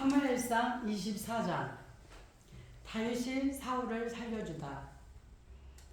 사무엘상 24장. 다윗이 사울을 살려주다.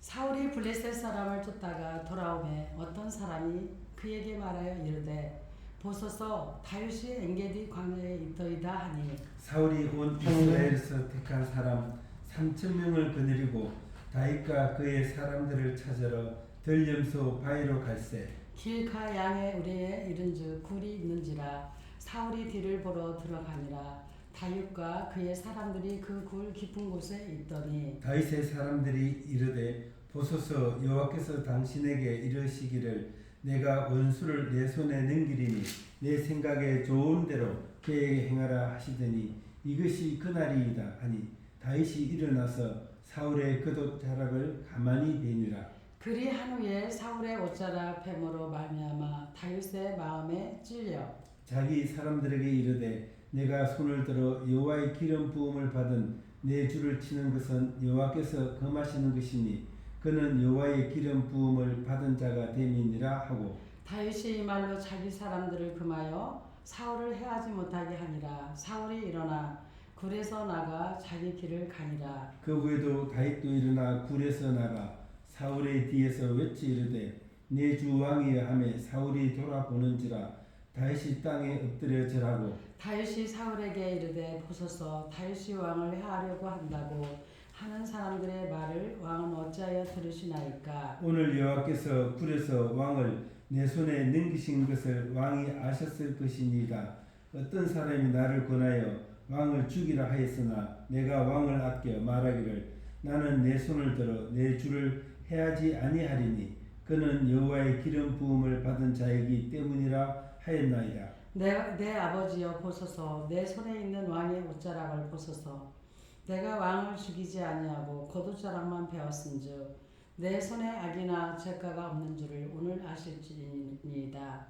사울이 블레셋 사람을 쫓다가 돌아오매 어떤 사람이 그에게 말하여 이르되 보소서 다윗이 엔게디 광야에 있더이다 하니 사울이 온 이스라엘에서 택한 사람 3,000명을 거느리고 다윗과 그의 사람들을 찾으러 들염소 바위로 갈새 길가 양의 우리에 이른즉 굴이 있는지라 사울이 뒤를 보러 들어가니라. 다윗과 그의 사람들이 그 굴 깊은 곳에 있더니 다윗의 사람들이 이르되 보소서 여호와께서 당신에게 이르시기를 내가 원수를 내 손에 넘기리니 내 생각에 좋은 대로 그에게 행하라 하시더니 이것이 그날이이다 하니 다윗이 일어나서 사울의 겉옷자락을 가만히 베니라. 그리한 후에 사울의 옷자락 뱀으로 말미암아 다윗의 마음에 찔려 자기 사람들에게 이르되 내가 손을 들어 여호와의 기름 부음을 받은 내 주를 치는 것은 여호와께서 금하시는 것이니 그는 여호와의 기름 부음을 받은 자가 됨이니라 하고 다윗이 이 말로 자기 사람들을 금하여 사울을 해하지 못하게 하니라. 사울이 일어나 굴에서 나가 자기 길을 가니라. 그 후에도 다윗도 일어나 굴에서 나가 사울의 뒤에서 외치 이르되 내 주 왕이여 하매 사울이 돌아보는지라 다윗이 땅에 엎드려 절하고 다윗이 사울에게 이르되 보소서 다윗이 왕을 해하려고 한다고 하는 사람들의 말을 왕은 어찌하여 들으시나이까. 오늘 여호와께서 굴에서 왕을 내 손에 넘기신 것을 왕이 아셨을 것이니이다. 어떤 사람이 나를 권하여 왕을 죽이라 하였으나 내가 왕을 아껴 말하기를 나는 내 손을 들어 내 주를 해하지 아니하리니 그는 여호와의 기름 부음을 받은 자이기 때문이라 하였나이다. 내 아버지여 보소서 내 손에 있는 왕의 옷자락을 보소서. 내가 왕을 죽이지 아니하고 겉옷자락만 베었은즉 내 손에 악이나 죄가가 없는 줄을 오늘 아실지니이다.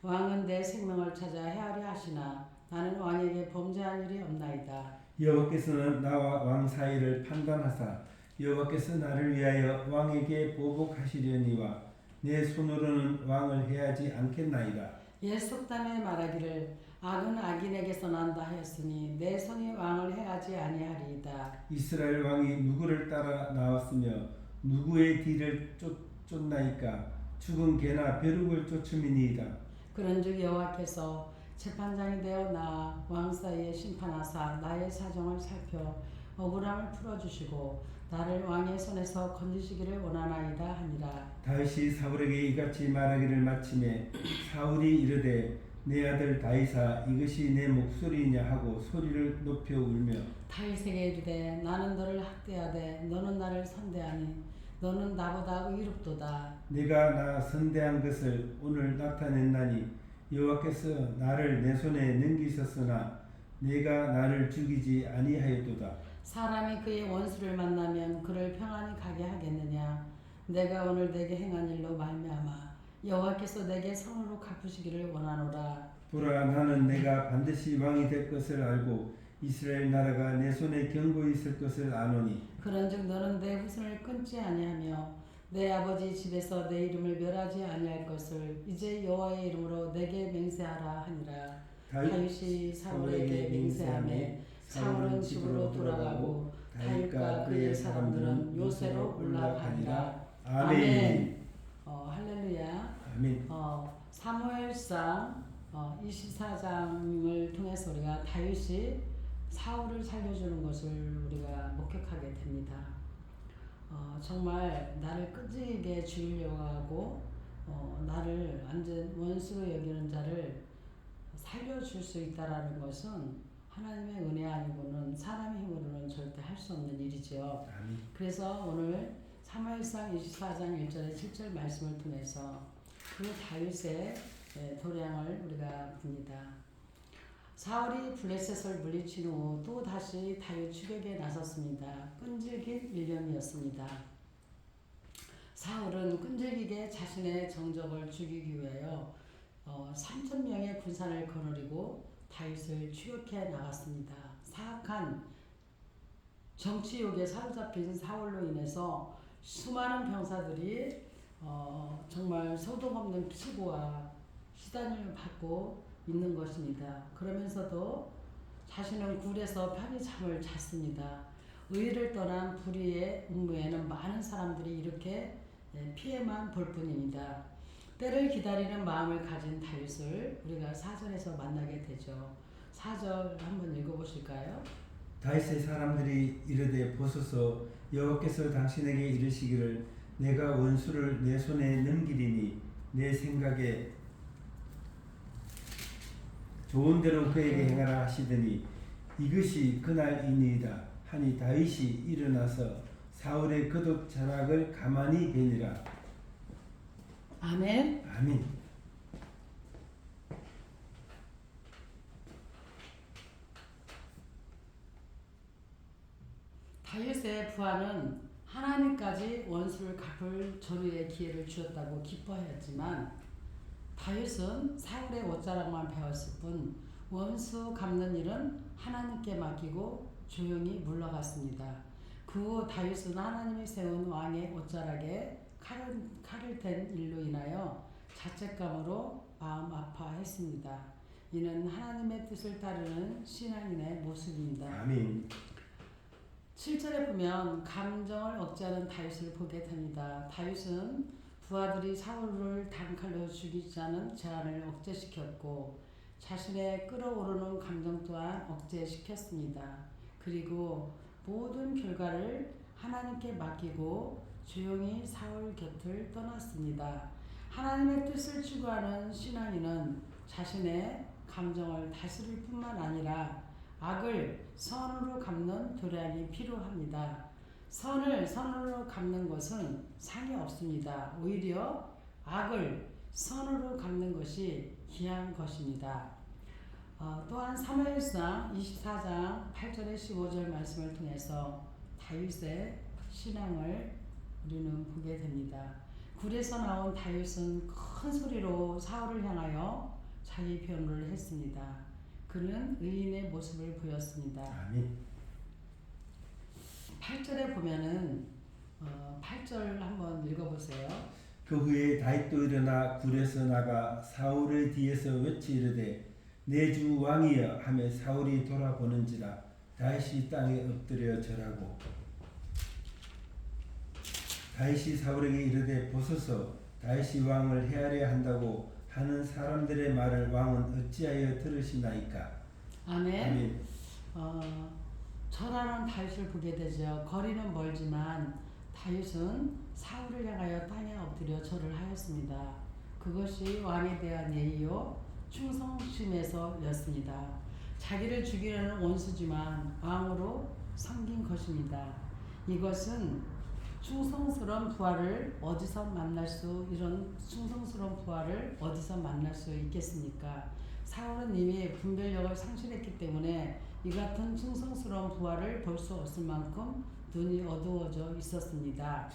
왕은 내 생명을 찾아 헤아려 하시나 나는 왕에게 범죄한 일이 없나이다. 여호와께서는 나와 왕 사이를 판단하사 여호와께서 나를 위하여 왕에게 보복하시려니와 내 손으로는 왕을 해하지 않겠나이다. 옛 속담에 말하기를 악은 악인에게서 난다 하였으니 내 손이 왕을 해하지 아니하리이다. 이스라엘 왕이 누구를 따라 나왔으며 누구의 뒤를 쫓나이까 죽은 개나 벼룩을 쫓음이니이다. 그런즉 여호와께서 재판장이 되어 나와 왕 사이에 심판하사 나의 사정을 살펴 억울함을 풀어주시고 나를 왕의 손에서 건지시기를 원하나이다 하니라. 다윗이 사울에게 이같이 말하기를 마침에 사울이 이르되 내 아들 다윗아 이것이 내 목소리이냐 하고 소리를 높여 울며 다윗에게 이르되 나는 너를 학대하되 너는 나를 선대하니 너는 나보다 의롭도다. 내가 나 선대한 것을 오늘 나타냈나니 여호와께서 나를 내 손에 넘기셨으나 내가 나를 죽이지 아니하였도다. 사람이 그의 원수를 만나면 그를 평안히 가게 하겠느냐. 내가 오늘 내게 행한 일로 말미암아 여호와께서 내게 선으로 갚으시기를 원하노라. 보라 나는 내가 반드시 왕이 될 것을 알고 이스라엘 나라가 내 손에 견고히 있을 것을 아노니 그런즉 너는 내 후손을 끊지 아니하며 내 아버지 집에서 내 이름을 멸하지 아니할 것을 이제 여호와의 이름으로 내게 맹세하라 하니라. 다윗이 사울에게 맹세하매 사울은 집으로 돌아가고 다윗과 그의 사람들은 요새로 올라가니라. 아멘. 할렐루야. 아멘. 사무엘상 24장을 통해서 우리가 다윗이 사울을 살려주는 것을 우리가 목격하게 됩니다. 정말 나를 끈질기게 죽이려고 하고 나를 완전 원수로 여기는 자를 살려줄 수 있다라는 것은 하나님의 은혜 아니고는 사람의 힘으로는 절대 할 수 없는 일이죠. 아멘. 그래서 오늘 사무엘상 24장 1절에 7절 말씀을 통해서 그 다윗의 도량을 우리가 봅니다. 사울이 블레셋을 물리친 후 또 다시 다윗 추격에 나섰습니다. 끈질긴 일념이었습니다. 사울은 끈질기게 자신의 정적을 죽이기 위하여 3,000명의 군사를 거느리고 다윗을 추격해 나갔습니다. 사악한 정치욕에 사로잡힌 사울로 인해서 수많은 병사들이 정말 소동 없는 피고와 시단을 받고 있는 것입니다. 그러면서도 자신은 굴에서 편히 잠을 잤습니다. 의를 떠난 불의의 음모에는 많은 사람들이 이렇게 피해만 볼 뿐입니다. 때를 기다리는 마음을 가진 다윗을 우리가 4절에서 만나게 되죠. 4절 한번 읽어보실까요? 다윗의 사람들이 이르되 보소서 여호와께서 당신에게 이르시기를 내가 원수를 내 손에 넘기리니 내 생각에 좋은 대로 그에게 행하라 하시더니 이것이 그날이니이다 하니 다윗이 일어나서 사울의 거듭 자락을 가만히 보니라. 아멘. 아멘. 다윗의 부하는 하나님까지 원수를 갚을 전후의 기회를 주었다고 기뻐하였지만 다윗은 사울의 옷자락만 배웠을 뿐 원수 갚는 일은 하나님께 맡기고 조용히 물러갔습니다. 그 후 다윗은 하나님이 세운 왕의 옷자락에 칼을 댄 일로 인하여 자책감으로 마음 아파했습니다. 이는 하나님의 뜻을 따르는 신앙인의 모습입니다. 아멘. 7절에 보면 감정을 억제하는 다윗을 보게 됩니다. 다윗은 부하들이 사울을 단칼로 죽이자는 제안을 억제시켰고 자신의 끓어오르는 감정 또한 억제시켰습니다. 그리고 모든 결과를 하나님께 맡기고 조용히 사울 곁을 떠났습니다. 하나님의 뜻을 추구하는 신앙인은 자신의 감정을 다스릴 뿐만 아니라 악을 선으로 갚는 도량이 필요합니다. 선을 선으로 갚는 것은 상이 없습니다. 오히려 악을 선으로 갚는 것이 귀한 것입니다. 또한 사무엘상 24장 8절에 15절 말씀을 통해서 다윗의 신앙을 우리는 보게 됩니다. 굴에서 나온 다윗은 큰 소리로 사울을 향하여 자기 변호를 했습니다. 그는 의인의 모습을 보였습니다. 아멘. 8절에 보면은 8절 한번 읽어보세요. 그 후에 다윗도 일어나 굴에서 나가 사울의 뒤에서 외치 이르되 내 주 왕이여 하며 사울이 돌아보는지라 다윗이 땅에 엎드려 절하고 다윗이 사울에게 이르되 보소서 다윗이 왕을 해하려 한다고 하는 사람들의 말을 왕은 어찌하여 들으시나이까. 아멘. 절하는 다윗을 보게 되죠. 거리는 멀지만 다윗은 사울을 향하여 땅에 엎드려 절을 하였습니다. 그것이 왕에 대한 예의요 충성심에서였습니다. 자기를 죽이려는 원수지만 왕으로 섬긴 것입니다. 이것은 충성스러운 부하를 어디서 만날 수 있겠습니까? 사울은 이미 분별력을 상실했기 때문에 이 같은 충성스러운 부하를 볼 수 없을 만큼 눈이 어두워져 있었습니다.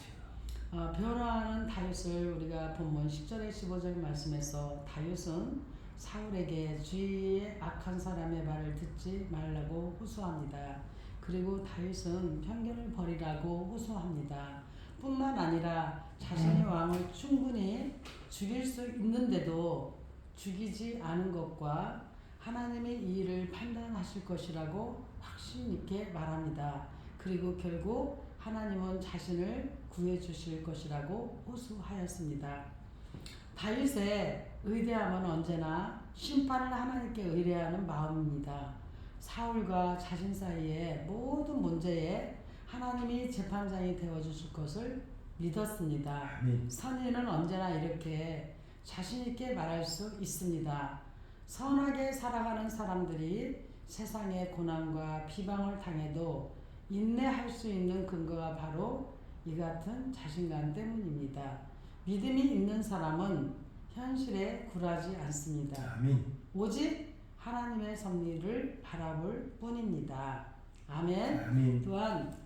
변화하는 다윗을 우리가 본문 10절에 15절 말씀에서 다윗은 사울에게 주위의 악한 사람의 말을 듣지 말라고 호소합니다. 그리고 다윗은 편견을 버리라고 호소합니다. 뿐만 아니라 자신이 왕을 충분히 죽일 수 있는데도 죽이지 않은 것과 하나님의 이 일을 판단하실 것이라고 확신 있게 말합니다. 그리고 결국 하나님은 자신을 구해 주실 것이라고 호소하였습니다. 다윗의 의대함은 언제나 심판을 하나님께 의뢰하는 마음입니다. 사울과 자신 사이의 모든 문제에 하나님이 재판장이 되어주실 것을 믿었습니다. 선인은 언제나 이렇게 자신 있게 말할 수 있습니다. 선하게 살아가는 사람들이 세상의 고난과 비방을 당해도 인내할 수 있는 근거가 바로 이 같은 자신감 때문입니다. 믿음이 있는 사람은 현실에 굴하지 않습니다. 아멘. 오직 하나님의 섭리를 바라볼 뿐입니다. 아멘. 아멘. 또한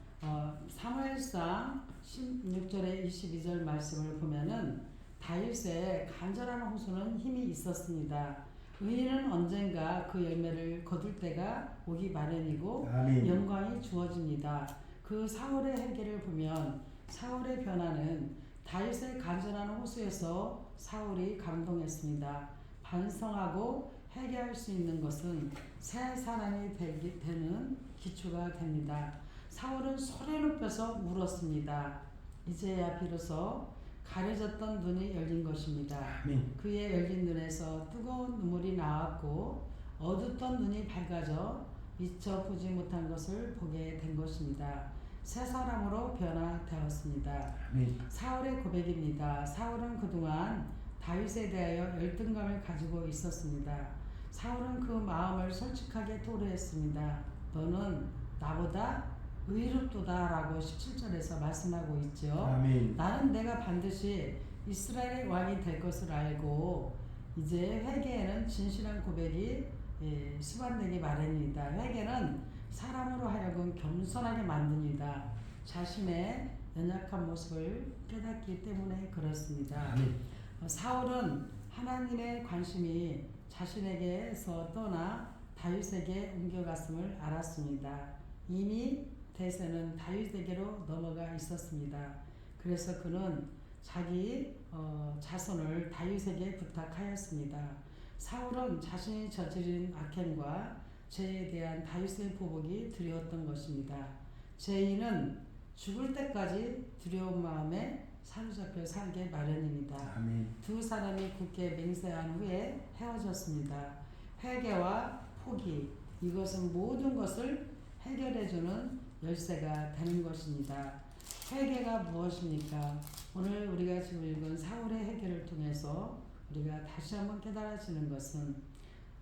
사무엘상 16절에 22절 말씀을 보면은 다윗의 간절한 호소는 힘이 있었습니다. 의인은 언젠가 그 열매를 거둘 때가 오기 마련이고 아멘. 영광이 주어집니다. 그 사울의 행계를 보면 사울의 변화는 다윗의 간절한 호소에서 사울이 감동했습니다. 반성하고 회개할 수 있는 것은 새 사람이 되는 기초가 됩니다. 사울은 소리 높여서 울었습니다. 이제야 비로소 가려졌던 눈이 열린 것입니다. 아멘. 그의 열린 눈에서 뜨거운 눈물이 나왔고 어둡던 눈이 밝아져 미처 보지 못한 것을 보게 된 것입니다. 새 사람으로 변화되었습니다. 아멘. 사울의 고백입니다. 사울은 그동안 다윗에 대하여 열등감을 가지고 있었습니다. 사울은 그 마음을 솔직하게 토로했습니다. 너는 나보다 의롭도다 라고 17절에서 말씀하고 있죠. 아멘. 나는 내가 반드시 이스라엘의 왕이 될 것을 알고 이제 회개에는 진실한 고백이 수반되기 마련입니다. 회개는 사람으로 하여금 겸손하게 만듭니다. 자신의 연약한 모습을 깨닫기 때문에 그렇습니다. 아멘. 사울은 하나님의 관심이 자신에게서 떠나 다윗에게 옮겨갔음을 알았습니다. 이미 대세는 다윗에게로 넘어가 있었습니다. 그래서 그는 자기 자손을 다윗에게 부탁하였습니다. 사울은 자신이 저지른 악행과 죄에 대한 다윗의 보복이 두려웠던 것입니다. 죄인은 죽을 때까지 두려운 마음에 사로잡혀 살게 마련입니다. 아멘. 두 사람이 굳게 맹세한 후에 헤어졌습니다. 회개와 포기, 이것은 모든 것을 해결해주는 열쇠가 되는 것입니다. 회개가 무엇입니까? 오늘 우리가 지금 읽은 사울의 회개를 통해서 우리가 다시 한번 깨달아지는 것은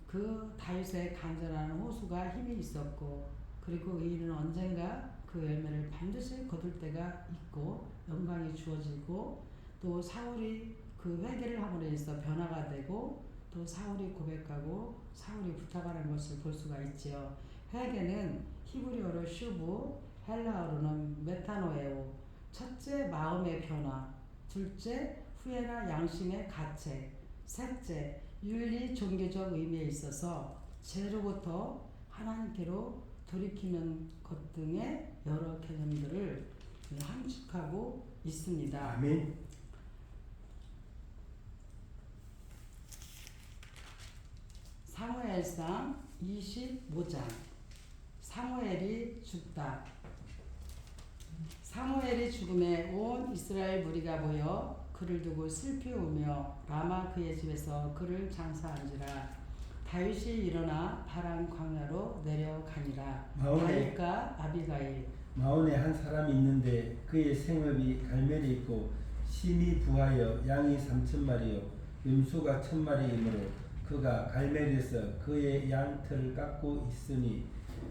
그 다윗의 간절한 호소가 힘이 있었고, 그리고 의인은 언젠가 그 열매를 반드시 거둘 때가 있고 영광이 주어지고, 또 사울이 그 회개를 함으로 인해서 변화가 되고, 또 사울이 고백하고 사울이 부탁하는 것을 볼 수가 있지요. 회개는 히브리어로 슈브, 헬라어로는 메타노에오, 첫째 마음의 변화, 둘째 후회나 양심의 가책, 셋째 윤리 종교적 의미에 있어서 죄로부터 하나님께로 돌이키는 것 등의 여러 개념들을 함축하고 있습니다. 아멘. 사무엘상 25장. 사무엘이 죽다. 사무엘이 죽음에 온 이스라엘 무리가 모여 그를 두고 슬피 울며 라마 그의 집에서 그를 장사한지라. 다윗이 일어나 바람 광야로 내려가니라. 다윗과 아비가일. 마온에 한 사람이 있는데 그의 생업이 갈멜에 있고 심히 부하여 양이 3,000마리요 염소가 1,000마리이므로 그가 갈멜에서 그의 양털을 깎고 있으니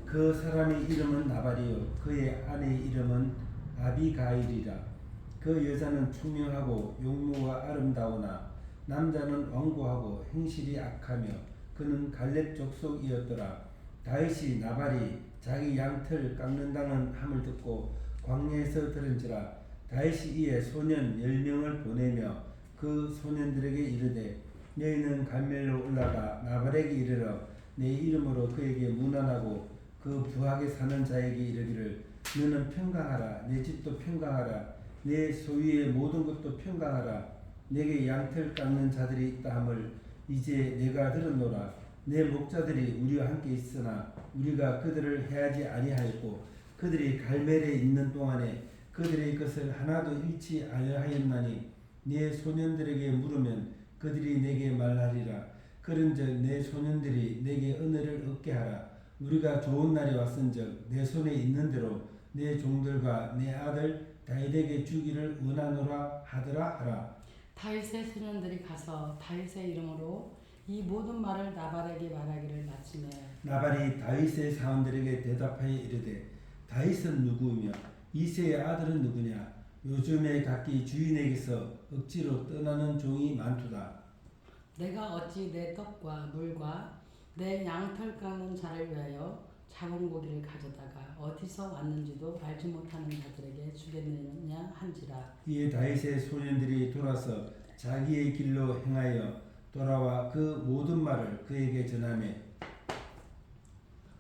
그 사람의 이름은 나발이요 그의 아내의 이름은 아비가일이라. 그 여자는 총명하고 용모가 아름다우나 남자는 완고하고 행실이 악하며 그는 갈렙 족속이었더라. 다윗이 나발이 자기 양털 깎는다는 함을 듣고 광야에서 들은지라. 다윗이 이에 소년 10명을 보내며 그 소년들에게 이르되 너희는 갈멜로 올라가 나발에게 이르러 내 이름으로 그에게 문안하고 그 부하게 사는 자에게 이르기를 너는 평강하라. 내 집도 평강하라. 내 소유의 모든 것도 평강하라. 내게 양털 깎는 자들이 있다 함을 이제 내가 들었노라. 내 목자들이 우리와 함께 있으나 우리가 그들을 해하지 아니하였고 그들이 갈멜에 있는 동안에 그들의 것을 하나도 잃지 아니하였나니 내 소년들에게 물으면 그들이 내게 말하리라. 그런즉 내 소년들이 내게 은혜를 얻게 하라. 우리가 좋은 날이 왔은즉 내 손에 있는 대로 내 종들과 내 아들 다윗에게 주기를 원하노라 하더라 하라. 다윗의 소년들이 가서 다윗의 이름으로 이 모든 말을 나발에게 말하기를 마치매 나발이 다윗의 사원들에게 대답하여 이르되 다윗은 누구며 이새의 아들은 누구냐? 요즘에 각기 주인에게서 억지로 떠나는 종이 많도다. 내가 어찌 내 떡과 물과 내 양털 깎는 자를 위하여 작은 고기를 가져다가 어디서 왔는지도 알지 못하는 자들에게 주겠느냐 한지라. 이에 다윗의 소년들이 돌아서 자기의 길로 행하여 돌아와 그 모든 말을 그에게 전하매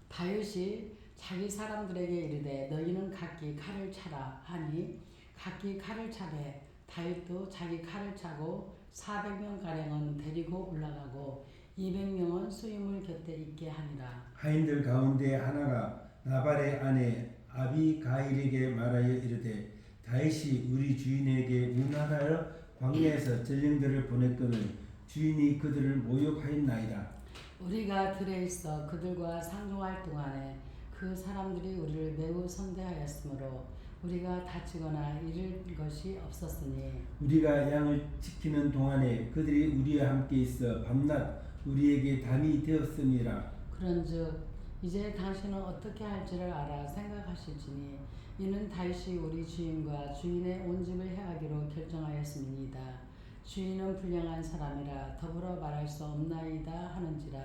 다윗이 자기 사람들에게 이르되 너희는 각기 칼을 차라 하니 각기 칼을 차되 다윗도 자기 칼을 차고 400명 가량은 데리고 올라가고 200명은 수임을 곁에 있게 하니라. 하인들 가운데 하나가 나발의 아내 아비가일에게 말하여 이르되 다윗이 우리 주인에게 문안하여 광야에서 전령들을 보냈거늘 주인이 그들을 모욕하였나이다. 우리가 들에 있어 그들과 상종할 동안에 그 사람들이 우리를 매우 선대하였으므로 우리가 다치거나 잃을 것이 없었으니 우리가 양을 지키는 동안에 그들이 우리와 함께 있어 밤낮 우리에게 담이 되었음이라. 그런즉 이제 당신은 어떻게 할지를 알아 생각하실지니 이는 다윗이 우리 주인과 주인의 온 집을 해하기로 결정하였음이니이다. 주인은 불량한 사람이라 더불어 말할 수 없나이다 하는지라.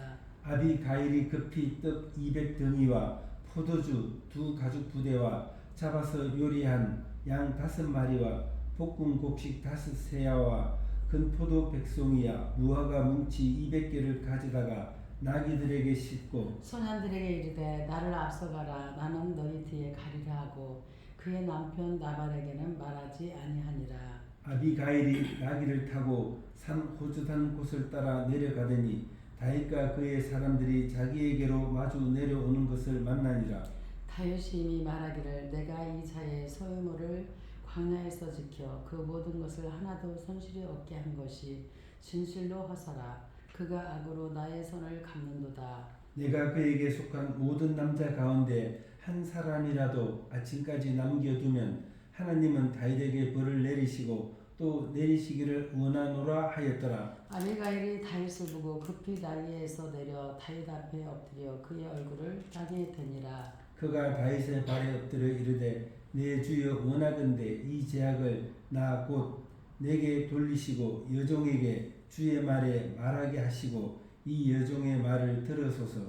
아비가일이 급히 떡 200덩이와 포도주 2가죽 부대와 잡아서 요리한 양 5마리와 볶은 곡식 5세야와 건포도 100송이야 무화과 뭉치 200개를 가져다가 나귀들에게 싣고 소년들에게 이르되 나를 앞서가라 나는 너희 뒤에 가리라 하고 그의 남편 나발에게는 말하지 아니하니라. 아비가일이 나귀를 타고 산 호젓한 곳을 따라 내려가더니 다윗과 그의 사람들이 자기에게로 마주 내려오는 것을 만나니라. 다윗이 이미 말하기를 내가 이 자의 소유물을 광야에서 지켜 그 모든 것을 하나도 손실이 없게 한 것이 진실로 허사라. 그가 악으로 나의 손을 갚는도다. 내가 그에게 속한 모든 남자 가운데 한 사람이라도 아침까지 남겨두면 하나님은 다윗에게 벌을 내리시고 또 내리시기를 원하노라 하였더라. 아비가일이 다윗을 보고 급히 나귀에서 내려 다윗 앞에 엎드려 그의 얼굴을 땅에 대니라. 그가 다윗의 발에 엎드려 이르되 내 주여 원하건대 이 제약을 나 곧 내게 돌리시고 여종에게 주의 말에 말하게 하시고 이 여종의 말을 들으소서.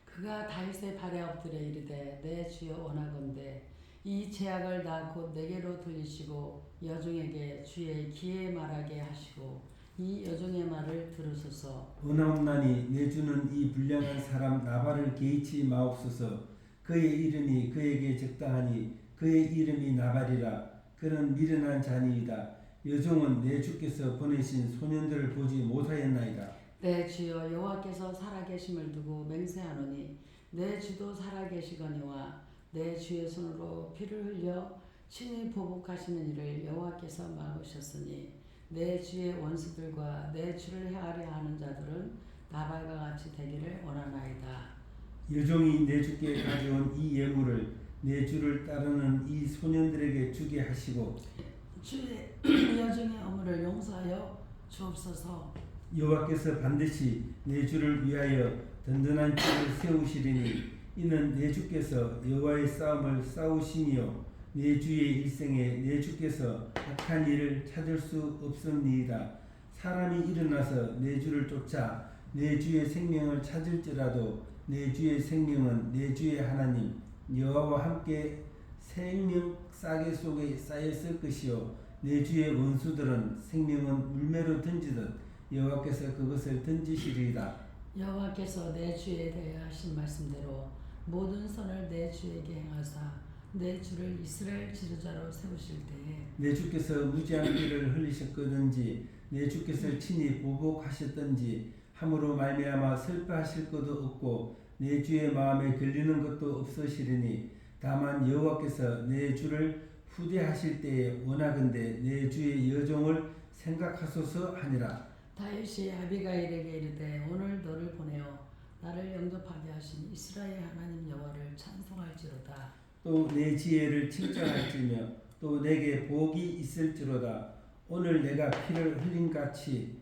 그가 다윗의 발에 엎드려 이르되 내 주여 원하건대 이 제약을 나 곧 내게로 돌리시고 여종에게 주의 귀에 말하게 하시고 이 여종의 말을 들으소서. 원하옵나니 내 주는 이 불량한 사람 나발을 개의치 마옵소서. 그의 이름이 그에게 적당하니 그의 이름이 나발이라. 그는 미련한 자니이다. 여종은 내 주께서 보내신 소년들을 보지 못하였나이다. 내 주여 여호와께서 살아계심을 두고 맹세하노니 내 주도 살아계시거니와 내 주의 손으로 피를 흘려 친히 보복하시는 일을 여호와께서 막으셨으니 내 주의 원수들과 내 주를 헤아려 하는 자들은 나발과 같이 되기를 원하나이다. 여종이 내 주께 가져온 이 예물을 내 주를 따르는 이 소년들에게 주게 하시고 주의 여종의 어물을 용서하여 주옵소서. 여호와께서 반드시 내 주를 위하여 든든한 집을 세우시리니 이는 내 주께서 여호와의 싸움을 싸우시니요 내 주의 일생에 내 주께서 악한 일을 찾을 수 없음니이다. 사람이 일어나서 내 주를 쫓아 내 주의 생명을 찾을지라도 내 주의 생명은 내 주의 하나님 여호와와 함께 생명 싸개 속에 쌓였을 것이요 내 주의 원수들은 생명은 물매로 던지듯 여호와께서 그것을 던지시리이다. 여호와께서 내 주에 대해 하신 말씀대로 모든 선을 내 주에게 행하사 내 주를 이스라엘 지도자로 세우실 때에 내 주께서 무지한 피를 흘리셨거든지 내 주께서 친히 보복하셨던지 함으로 말미암아 슬퍼하실 것도 없고 내 주의 마음에 걸리는 것도 없으시리니 다만 여호와께서 내 주를 후대하실 때에 원하건대 내 주의 여종을 생각하소서 하니라. 다윗이 아비가일에게 이르되 오늘 너를 보내어 나를 영접하게 하신 이스라엘 하나님 여호와를 찬송할지로다. 또 내 지혜를 칭찬할지며 또 내게 복이 있을지로다. 오늘 내가 피를 흘림같이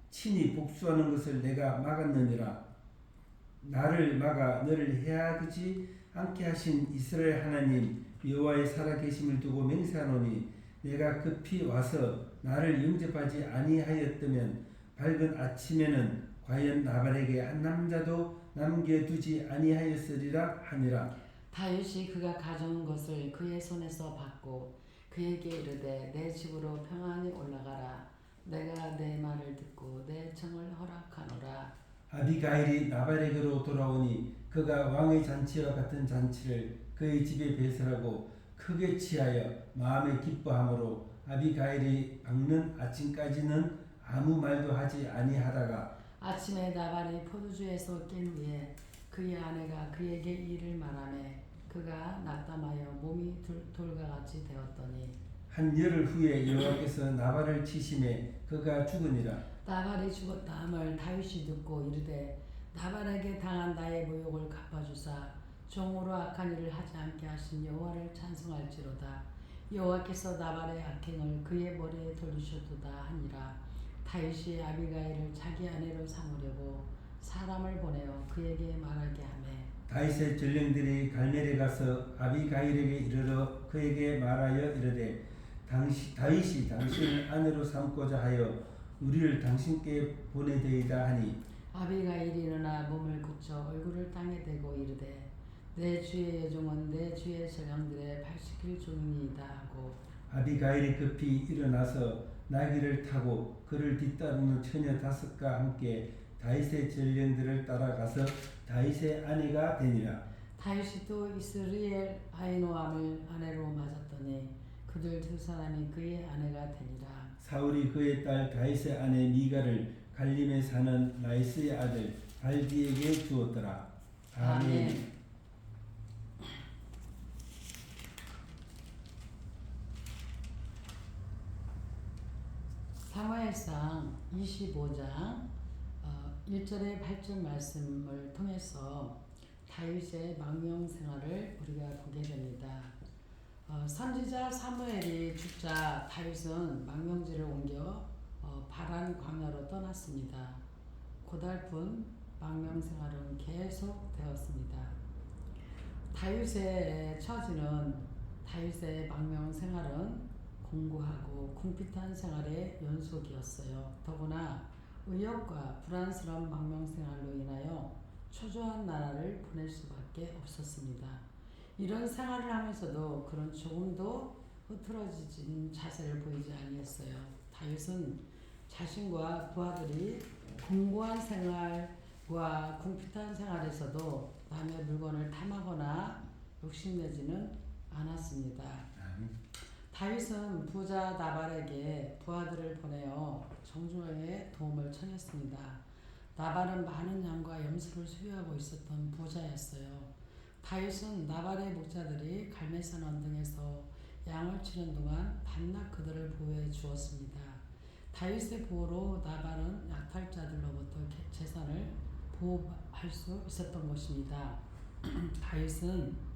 친히 복수하는 것을 내가 막았느니라. 나를 막아 너를 해하지 않게 하신 이스라엘 하나님 여호와의 살아계심을 두고 맹세하노니 내가 급히 와서 나를 영접하지 아니하였다면 밝은 아침에는 과연 나발에게 한 남자도 남겨두지 아니하였으리라 하니라. 다윗이 그가 가져온 것을 그의 손에서 받고 그에게 이르되 내 집으로 평안히 올라가라. 내가 내 말을 듣고 내 청을 허락하노라. 아비가일이 나발에게로 돌아오니 그가 왕의 잔치와 같은 잔치를 그의 집에 배설하고 크게 취하여 마음에 기뻐하므로 아비가일이 밝는 아침까지는 아무 말도 하지 아니하다가 아침에 나발이 포도주에서 깬 후에 그의 아내가 그에게 이를 말하며 그가 낙담하여 몸이 돌과 같이 되었더니 한 열흘 후에 여호와께서 나발을 치심에 그가 죽으니라. 나발이 죽었다함을 다윗이 듣고 이르되 나발에게 당한 나의 모욕을 갚아주사 종으로 악한 일을 하지 않게 하신 여호와를 찬송할지로다. 여호와께서 나발의 악행을 그의 머리에 돌리셨도다 하니라. 다윗이 아비가일을 자기 아내로 삼으려고 사람을 보내어 그에게 말하게 하매 다윗의 전령들이 갈멜에 가서 아비가일에게 이르러 그에게 말하여 이르되 다윗이 당신을 아내로 삼고자 하여 우리를 당신께 보내되이다 하니 아비가일이 일어나 몸을 굳혀 얼굴을 땅에 대고 이르되 내 주의 여종은 내 주의 전령들의 80길 종이니이다 하고 아비가일이 급히 일어나서 나귀를 타고 그를 뒤따르는 처녀 5과 함께 다윗의 전령들을 따라가서 다윗의 아내가 되니라. 다윗이 또 이스리엘 아히노암을 아내로 맞았더니 그들 두 사람이 그의 아내가 되니라. 사울이 그의 딸 다윗의 아내 미가를 갈림에 사는 나이스의 아들 발디에게 주었더라. 아멘. 사무엘상 25장 1절에 8절 말씀을 통해서 다윗의 망명 생활을 우리가 보게 됩니다. 선지자 사무엘이 죽자 다윗은 망명지를 옮겨 바란 광야로 떠났습니다. 고달픈 망명 생활은 계속 되었습니다. 다윗의 처지는 다윗의 망명 생활은 공고하고 궁핍한 생활의 연속이었어요. 더구나 의욕과 불안스러운 망명 생활로 인하여 초조한 나라를 보낼 수밖에 없었습니다. 이런 생활을 하면서도 그런 조금도 흐트러진 자세를 보이지 아니했어요. 다윗은 자신과 부하들이 공고한 생활과 궁핍한 생활에서도 남의 물건을 탐하거나 욕심내지는 않았습니다. 다윗은 부자 나발에게 부하들을 보내어 정중하게 도움을 청했습니다. 나발은 많은 양과 염소를 소유하고 있었던 부자였어요. 다윗은 나발의 목자들이 갈멜산 언등에서 양을 치는 동안 밤낮 그들을 보호해 주었습니다. 다윗의 보호로 나발은 약탈자들로부터 재산을 보호할 수 있었던 것입니다. 다윗은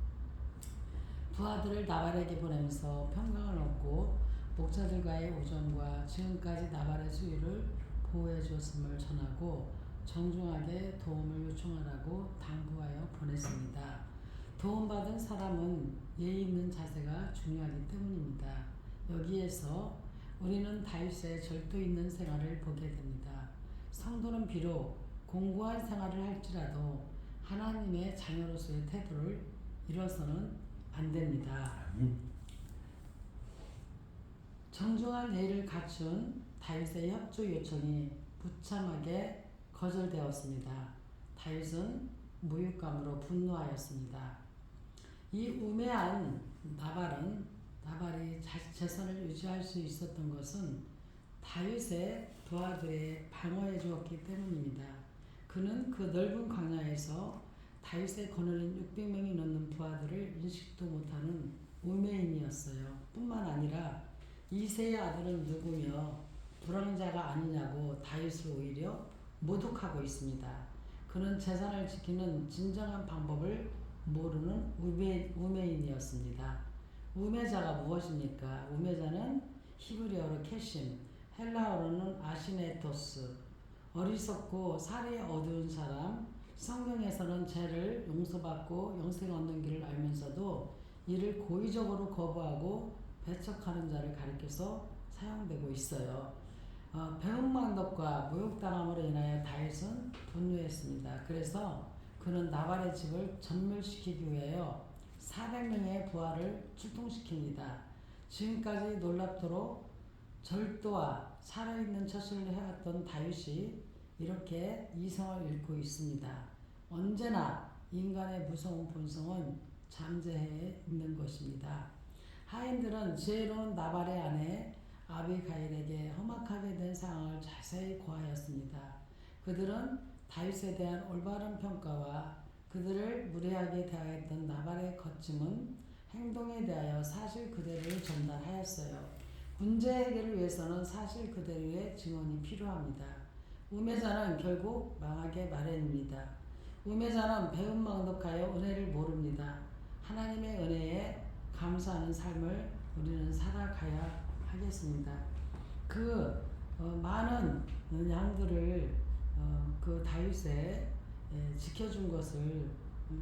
부하들을 나발에게 보내면서 평강을 얻고 목자들과의 우정과 지금까지 나발의 수유를 보호해 주었음을 전하고 정중하게 도움을 요청하라고 당부하여 보냈습니다. 도움받은 사람은 예의 있는 자세가 중요하기 때문입니다. 여기에서 우리는 다윗의 절도 있는 생활을 보게 됩니다. 성도는 비록 공고한 생활을 할지라도 하나님의 자녀로서의 태도를 잃어서는 안 됩니다. 정중한 예의를 갖춘 다윗의 협조 요청이 부참하게 거절되었습니다. 다윗은 무익감으로 분노하였습니다. 이 우매한 나발이 재산을 유지할 수 있었던 것은 다윗의 부하들의 방어해 주었기 때문입니다. 그는 그 넓은 광야에서 다윗의 거느린 600명이 넘는 부하들을 인식도 못하는 우매인이었어요. 뿐만 아니라 이새의 아들은 누구며 불황자가 아니냐고 다윗을 오히려 모독하고 있습니다. 그는 재산을 지키는 진정한 방법을 모르는 우매인이었습니다. 우매자가 무엇입니까? 우매자는 히브리어로 캐심, 헬라어로는 아시네토스, 어리석고 살이 어두운 사람, 성경에서는 죄를 용서받고 영생 얻는 길을 알면서도 이를 고의적으로 거부하고 배척하는 자를 가리켜서 사용되고 있어요. 배은망덕과 모욕당함으로 인하여 다윗은 분노했습니다. 그래서 그는 나발의 집을 전멸시키기 위하여 400명의 부하를 출동시킵니다. 지금까지 놀랍도록 절도와 살아있는 처신을 해왔던 다윗이 이렇게 이성을 잃고 있습니다. 언제나 인간의 무서운 본성은 잠재해 있는 것입니다. 하인들은 지혜로운 나발의 아내 아비가일에게 험악하게 된 상황을 자세히 고하였습니다. 그들은 다윗에 대한 올바른 평가와 그들을 무례하게 대하였던 나발의 거침은 행동에 대하여 사실 그대로를 전달하였어요. 문제 해결을 위해서는 사실 그대로의 증언이 필요합니다. 우매자는 결국 망하게 마련입니다. 우매자는 배은망덕하여 은혜를 모릅니다. 하나님의 은혜에 감사하는 삶을 우리는 살아가야 하겠습니다. 많은 양들을 그 다윗에 지켜준 것을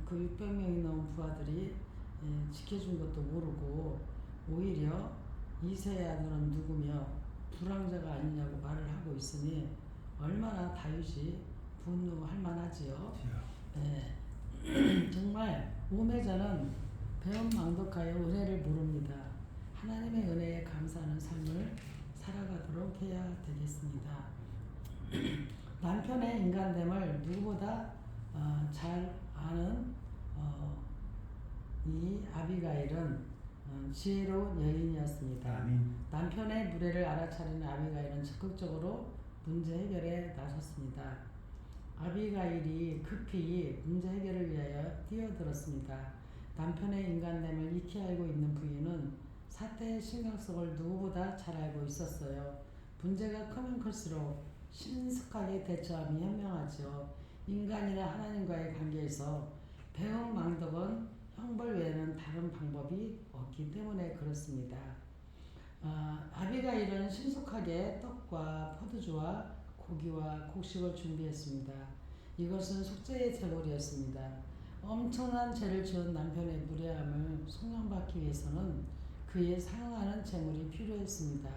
그 600명이 넘은 부하들이 지켜준 것도 모르고 오히려 이새의 아들은 누구며 불황자가 아니냐고 말을 하고 있으니 얼마나 다윗이 분노할 만하지요. 정말 우매자는 배은망덕하여 은혜를 모릅니다. 하나님의 은혜에 감사하는 삶을 살아가도록 해야 되겠습니다. 남편의 인간됨을 누구보다 잘 아는 이 아비가일은 지혜로운 여인이었습니다. 아멘. 남편의 무례를 알아차리는 아비가일은 적극적으로 문제 해결에 나섰습니다. 아비가일이 급히 문제 해결을 위하여 뛰어들었습니다. 남편의 인간됨을 익히 알고 있는 부인은 사태의 심각성을 누구보다 잘 알고 있었어요. 문제가 크면 클수록 신속하게 대처함이 현명하죠. 인간이나 하나님과의 관계에서 배은망덕은 형벌 외에는 다른 방법이 없기 때문에 그렇습니다. 아비가일은 신속하게 떡과 포도주와 고기와 곡식을 준비했습니다. 이것은 속죄의 제물이었습니다. 엄청난 죄를 지은 남편의 무례함을 속량받기 위해서는 그에 상응하는 제물이 필요했습니다.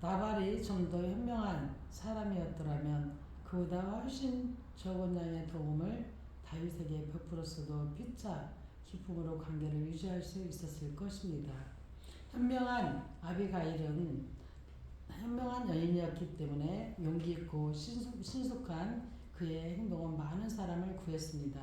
나발이 좀 더 현명한 사람이었더라면 그보다 훨씬 적은 양의 도움을 다윗에게 베풀었어도 피차 기쁨으로 관계를 유지할 수 있었을 것입니다. 현명한 아비가일은 현명한 여인이었기 때문에 용기 있고 신속한 그의 행동은 많은 사람을 구했습니다.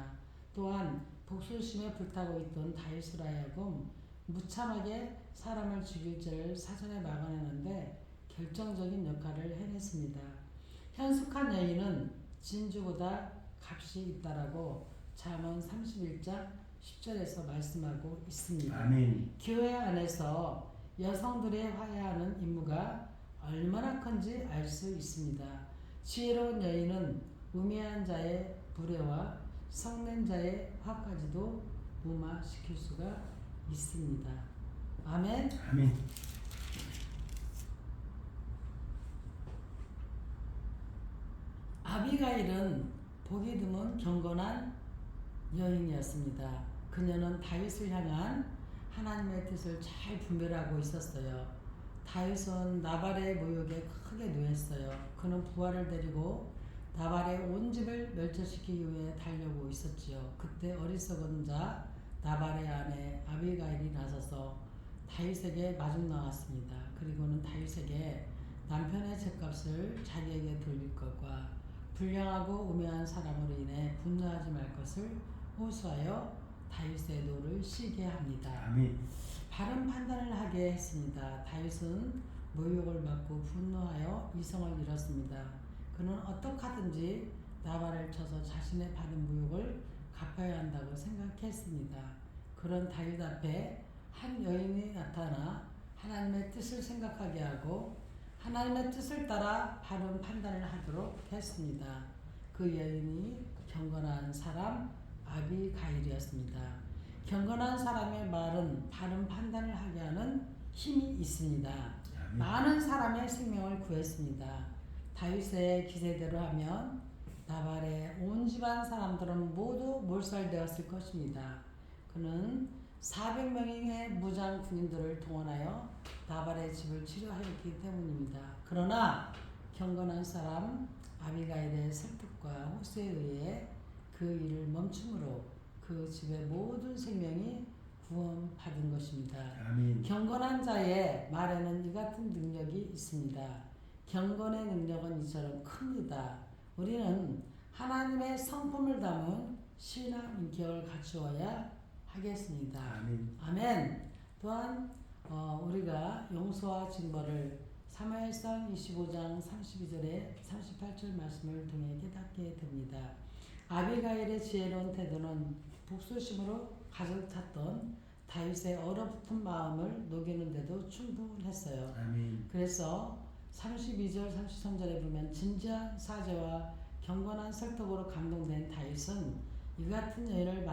또한 복수심에 불타고 있던 다윗을 하여금 무참하게 사람을 죽일 죄를 사전에 막아내는데 결정적인 역할을 해냈습니다. 현숙한 여인은 진주보다 값이 있다라고 잠언 31장 10절에서 말씀하고 있습니다. 아멘. 교회 안에서 여성들의 화해하는 임무가 얼마나 큰지 알 수 있습니다. 지혜로운 여인은 우매한 자의 불의와 성낸 자의 화까지도 무마시킬 수가 있습니다. 아멘. 아멘. 아비가일은 보기 드문 경건한 여인이었습니다. 그녀는 다윗을 향한 하나님의 뜻을 잘 분별하고 있었어요. 다윗은 나발의 모욕에 크게 노했어요. 그는 부하를 데리고 나발의 온 집을 멸절시키기 위해 달려고 있었지요. 그때 어리석은 자 나발의 아내 아비가일이 나서서 다윗에게 마중 나왔습니다. 그리고는 다윗에게 남편의 죗값을 자기에게 돌릴 것과 불량하고 우매한 사람으로 인해 분노하지 말 것을 호소하여 다윗의 노를 쉬게 합니다. 아멘. 바른 판단을 하게 했습니다. 다윗은 모욕을 받고 분노하여 이성을 잃었습니다. 그는 어떻게 하든지 나발을 쳐서 자신의 받은 모욕을 갚아야 한다고 생각했습니다. 그런 다윗 앞에 한 여인이 나타나 하나님의 뜻을 생각하게 하고 하나님의 뜻을 따라 바른 판단을 하도록 했습니다. 그 여인이 경건한 사람 아비가일이었습니다. 경건한 사람의 말은 바른 판단을 하게 하는 힘이 있습니다. 아멘. 많은 사람의 생명을 구했습니다. 다윗의 기세대로 하면 나발의 온 집안 사람들은 모두 몰살되었을 것입니다. 그는 400명의 무장 군인들을 동원하여 나발의 집을 치료하였기 때문입니다. 그러나 경건한 사람 아비가일의 설득과 호소에 의해 그 일을 멈춤으로 그 집의 모든 생명이 구원받은 것입니다. 아멘. 경건한 자의 말에는 이 같은 능력이 있습니다. 경건의 능력은 이처럼 큽니다. 우리는 하나님의 성품을 담은 신앙 인격을 갖추어야 하겠습니다. 아멘. 아멘. 또한 우리가 용서와 징벌을 사무엘상 25장 32절에 38절 말씀을 통해 깨닫게 됩니다. 아비가일의 지혜로운 태도는 복수심으로 가득 찼던 다윗의 얼어붙은 마음을 녹이는데도 충분했어요. 아멘. 그래서 32절 33절에 보면 진지한 사죄와 경건한 설득으로 감동된 다윗은 이 같은 여인을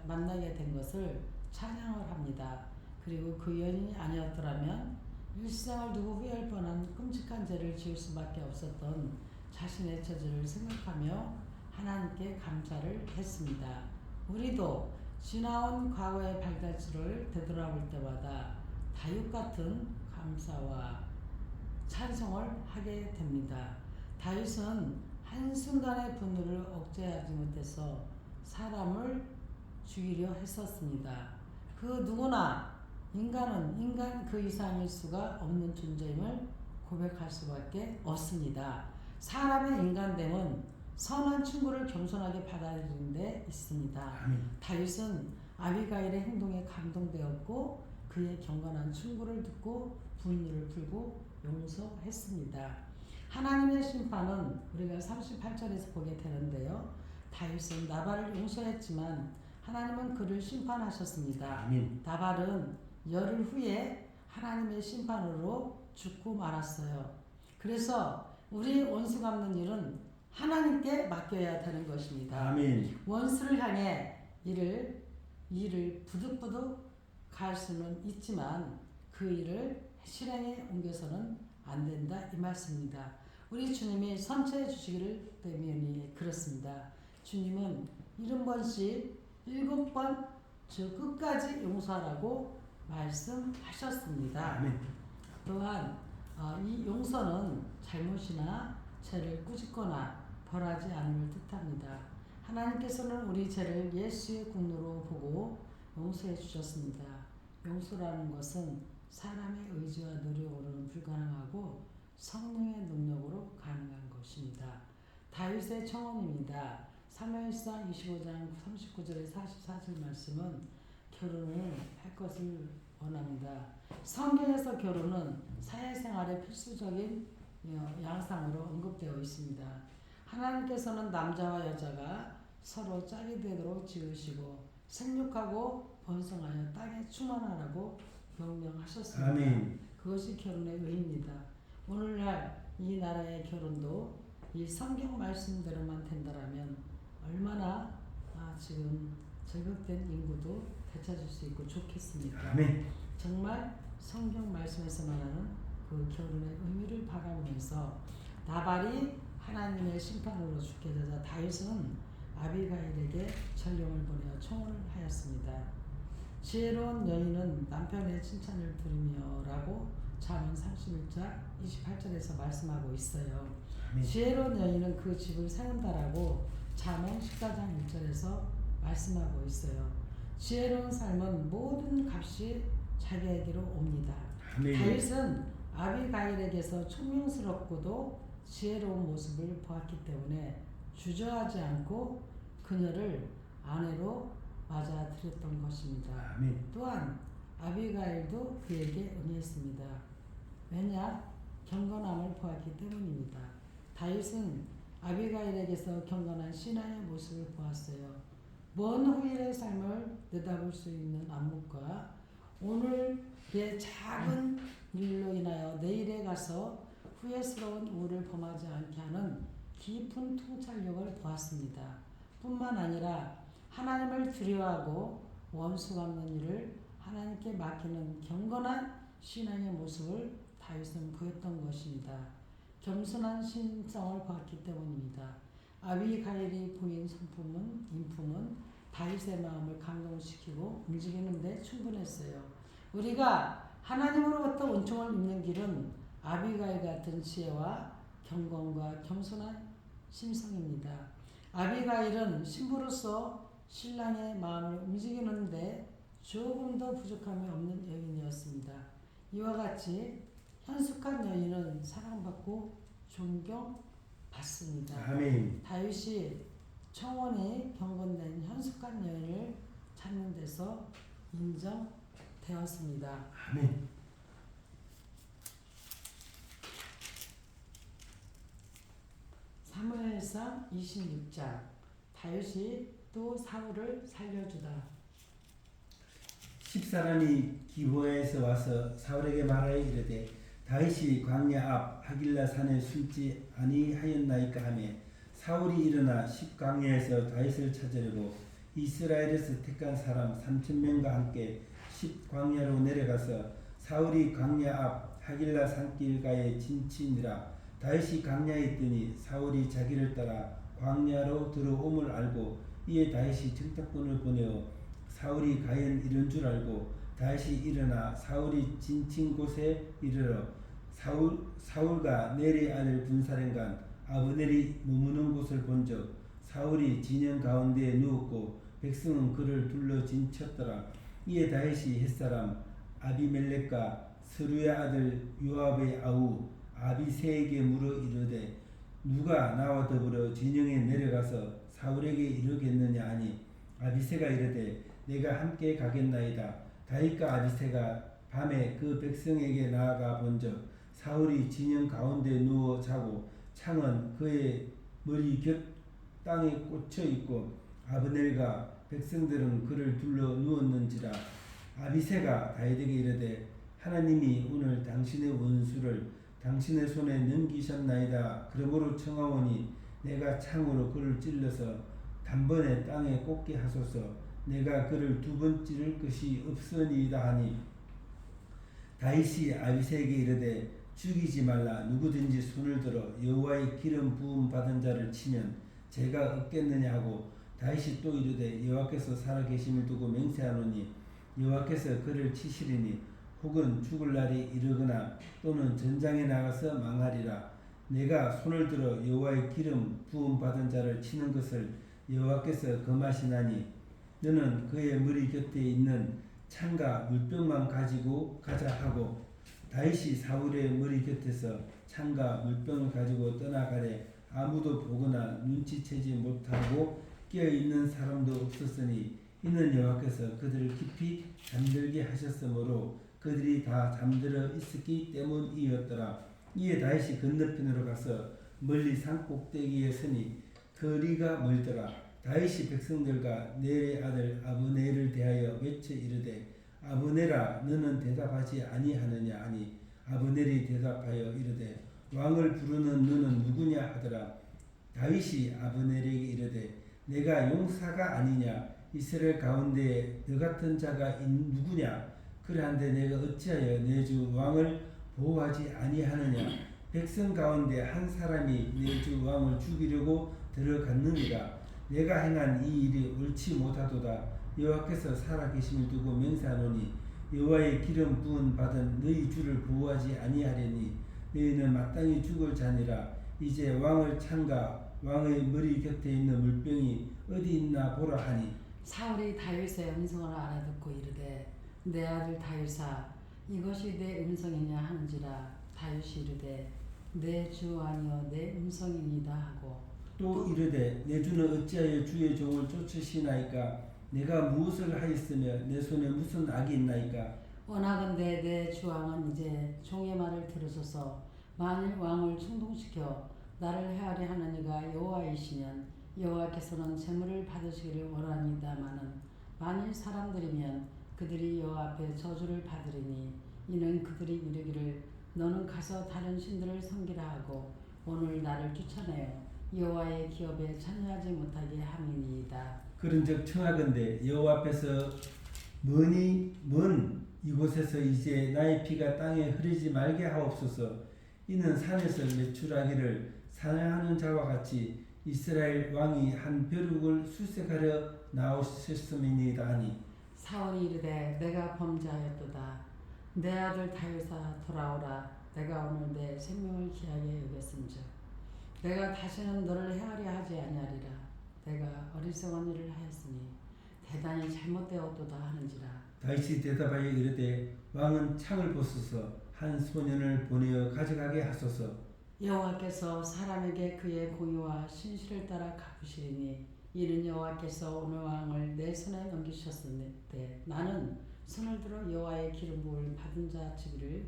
만나게 된 것을 찬양을 합니다. 그리고 그 여인이 아니었더라면 일생을 두고 후회할 뻔한 끔찍한 죄를 지을 수밖에 없었던 자신의 처지를 생각하며 하나님께 감사를 했습니다. 우리도 지나온 과거의 발자취를 되돌아볼 때마다 다윗 같은 감사와 찬송을 하게 됩니다. 다윗은 한순간의 분노를 억제하지 못해서 사람을 죽이려 했었습니다. 그 누구나 인간 그 이상일 수가 없는 존재임을 고백할 수밖에 없습니다. 사람의 인간됨은 선한 충고를 겸손하게 받아들이는 데 있습니다. 아멘. 다윗은 아비가일의 행동에 감동되었고 그의 경건한 충고를 듣고 분노를 풀고 용서했습니다. 하나님의 심판은 우리가 38절에서 보게 되는데요. 다윗은 나발을 용서했지만 하나님은 그를 심판하셨습니다. 아멘. 나발은 열흘 후에 하나님의 심판으로 죽고 말았어요. 그래서 우리 원수 갚는 일은 하나님께 맡겨야 되는 것입니다. 아멘. 원수를 향해 일을 부득부득 갈 수는 있지만 그 일을 실행에 옮겨서는 안 된다 이 말씀입니다. 우리 주님이 선처해 주시기를 때문에 그렇습니다. 주님은 70번씩 7번 저 끝까지 용서하라고 말씀하셨습니다. 아멘. 또한 이 용서는 잘못이나 죄를 꾸짖거나 벌하지 않음을 뜻합니다. 하나님께서는 우리 죄를 예수의 공로로 보고 용서해 주셨습니다. 용서라는 것은 사람의 의지와 노력으로는 불가능하고 성령의 능력으로 가능한 것입니다. 다윗의 청혼입니다. 사무엘상 25장 39절에 44절 말씀은 결혼을 할 것을 원합니다. 성경에서 결혼은 사회생활의 필수적인 양상으로 언급되어 있습니다. 하나님께서는 남자와 여자가 서로 짝이 되도록 지으시고 생육하고 번성하여 땅에 충만하라고 명령하셨습니다. 아멘. 그것이 결혼의 의미입니다. 오늘날 이 나라의 결혼도 이 성경 말씀대로만 된다라면 얼마나 지금 절벽된 인구도 되찾을 수 있고 좋겠습니까? 아멘. 정말 성경 말씀에서 말하는 그 결혼의 의미를 바라보면서 나발이 하나님의 심판으로 죽게 되자 다윗은 아비가일에게 전령을 보내어 청혼을 하였습니다. 지혜로운 여인은 남편의 칭찬을 들으며라고 잠언 31장 28절에서 말씀하고 있어요. 아멘. 지혜로운 여인은 그 집을 세운다라고 잠언 14장 1절에서 말씀하고 있어요. 지혜로운 삶은 모든 값이 자기에게로 옵니다. 아멘. 다윗은 아비가일에게서 총명스럽고도 지혜로운 모습을 보았기 때문에 주저하지 않고 그녀를 아내로 맞아들였던 것입니다. 아멘. 또한 아비가일도 그에게 응했습니다. 왜냐? 경건함을 보았기 때문입니다. 다윗은 아비가일에게서 경건한 신하의 모습을 보았어요. 먼 후일의 삶을 내다볼 수 있는 안목과 오늘의 작은 일로 인하여 내일에 가서 후회스러운 우를 범하지 않게 하는 깊은 통찰력을 보았습니다. 뿐만 아니라 하나님을 두려워하고 원수 갚는 일을 하나님께 맡기는 경건한 신앙의 모습을 다윗은 보였던 것입니다. 겸손한 신성을 보았기 때문입니다. 아비가일이 보인 인품은 다윗의 마음을 감동시키고 움직이는 데 충분했어요. 우리가 하나님으로부터 은총을 입는 길은 아비가일 같은 지혜와 경건과 겸손한 심성입니다. 아비가일은 신부로서 신랑의 마음을 움직이는데 조금도 부족함이 없는 여인이었습니다. 이와 같이 현숙한 여인은 사랑받고 존경받습니다. 아멘. 다윗이 청혼이 경건된 현숙한 여인을 찾는 데서 인정되었습니다. 아멘. 사무엘상 26장. 다윗이 또 사울을 살려주다. 10사람이 기브아에서 와서 사울에게 말하여 이르되 다윗이 광야 앞 하길라 산에 숨지 아니하였나이까 하며 사울이 일어나 10광야에서 다윗을 찾으려고 이스라엘에서 택한 사람 3,000명과 함께 10광야로 내려가서 사울이 광야 앞 하길라 산길가에 진치니라. 다윗이 광야에 있더니 사울이 자기를 따라 광야로 들어옴을 알고 이에 다윗이 정탐꾼을 보내어 사울이 과연 이런 줄 알고 다윗이 일어나 사울이 진친 곳에 이르러 사울과 내리 아들 군사령관 아브넬이 머무는 곳을 본즉 사울이 진영 가운데에 누웠고 백성은 그를 둘러 진쳤더라. 이에 다윗이 햇사람 아비멜렉과 스루야 아들 요압의 아우 아비새에게 물어 이르되 누가 나와 더불어 진영에 내려가서 사울에게 이르겠느냐 하니 아비새가 이르되 내가 함께 가겠나이다. 다윗과 아비새가 밤에 그 백성에게 나아가 본즉 사울이 진영 가운데 누워 자고 창은 그의 머리 곁 땅에 꽂혀 있고 아브넬과 백성들은 그를 둘러 누웠는지라. 아비새가 다윗에게 이르되 하나님이 오늘 당신의 원수를 당신의 손에 넘기셨나이다. 그러므로 청하오니 내가 창으로 그를 찔러서 단번에 땅에 꽂게 하소서. 내가 그를 두 번 찌를 것이 없으니이다 하니 다윗이 아비새에게 이르되 죽이지 말라. 누구든지 손을 들어 여호와의 기름 부음 받은 자를 치면 제가 얻겠느냐 하고 다윗이 또 이르되 여호와께서 살아계심을 두고 맹세하노니 여호와께서 그를 치시리니 혹은 죽을 날이 이르거나 또는 전장에 나가서 망하리라. 내가 손을 들어 여호와의 기름 부음 받은 자를 치는 것을 여호와께서 금하시나니 너는 그의 머리 곁에 있는 창과 물병만 가지고 가자 하고 다윗이 사울의 머리 곁에서 창과 물병을 가지고 떠나가래 아무도 보거나 눈치채지 못하고 깨어있는 사람도 없었으니 이는 여호와께서 그들을 깊이 잠들게 하셨으므로 그들이 다 잠들어 있었기 때문이었더라. 이에 다윗이 건너편으로 가서 멀리 산 꼭대기에 서니 거리가 멀더라. 다윗이 백성들과 넬의 아들 아브넬을 대하여 외쳐 이르되 아브넬아 너는 대답하지 아니하느냐 하니 아브넬이 대답하여 이르되 왕을 부르는 너는 누구냐 하더라. 다윗이 아브넬에게 이르되 내가 용사가 아니냐 이스라엘 가운데 너 같은 자가 누구냐 그러한데 내가 어찌하여 내 주 왕을 보호하지 아니하느냐 백성 가운데 한 사람이 내 주 왕을 죽이려고 들어갔느니라. 내가 행한 이 일이 옳지 못하도다. 여호와께서 살아계심을 두고 맹세하노니 여호와의 기름 부은 받은 너희 주를 보호하지 아니하려니 너희는 마땅히 죽을 자니라. 이제 왕을 창과 왕의 머리 곁에 있는 물병이 어디 있나 보라 하니 사울이 다윗의 음성을 알아듣고 이르되 내 아들 다윗아 이것이 내 음성이냐 하는지라. 다윗이 이르되 내 주 아니여 내 음성이니이다 하고 또 이르되 내 주는 어찌하여 주의 종을 쫓으시나이까 내가 무엇을 하였으며 내 손에 무슨 악이 있나이까. 원하건대 내 주왕은 이제 종의 말을 들으소서. 만일 왕을 충동시켜 나를 헤아려 하는 이가 여호와이시면 여호와께서는 재물을 받으시기를 원하니다마는 만일 사람들이면 그들이 여호와 앞에 저주를 받으리니 이는 그들이 이르기를 너는 가서 다른 신들을 섬기라 하고 오늘 나를 쫓아내어 여호와의 기업에 참여하지 못하게 함이니이다. 그런즉 청하건대 여호와 앞에서 먼 이곳에서 이제 나의 피가 땅에 흐르지 말게 하옵소서. 이는 산에서 매출하기를 사냥하는 자와 같이 이스라엘 왕이 한 벼룩을 수색하려 나오셨음이니이다 하니 사울이 이르되 내가 범죄하였도다. 내 아들 다윗아 돌아오라. 내가 오늘 내 생명을 귀하게 여겼은즉 내가 다시는 너를 헤아려 하지 아니하리라. 내가 어리석은 일을 하였으니 대단히 잘못되었도다 하는지라. 다윗이 대답하여 이르되 왕은 창을 벗어서 한 소년을 보내어 가져가게 하소서. 여호와께서 사람에게 그의 공의와 신실을 따라 갚으시리니 이는 여호와께서 오늘 왕을 내 손에 넘기셨을 때 나는 손을 들어 여호와의 기름 부음을 받은 자 치기를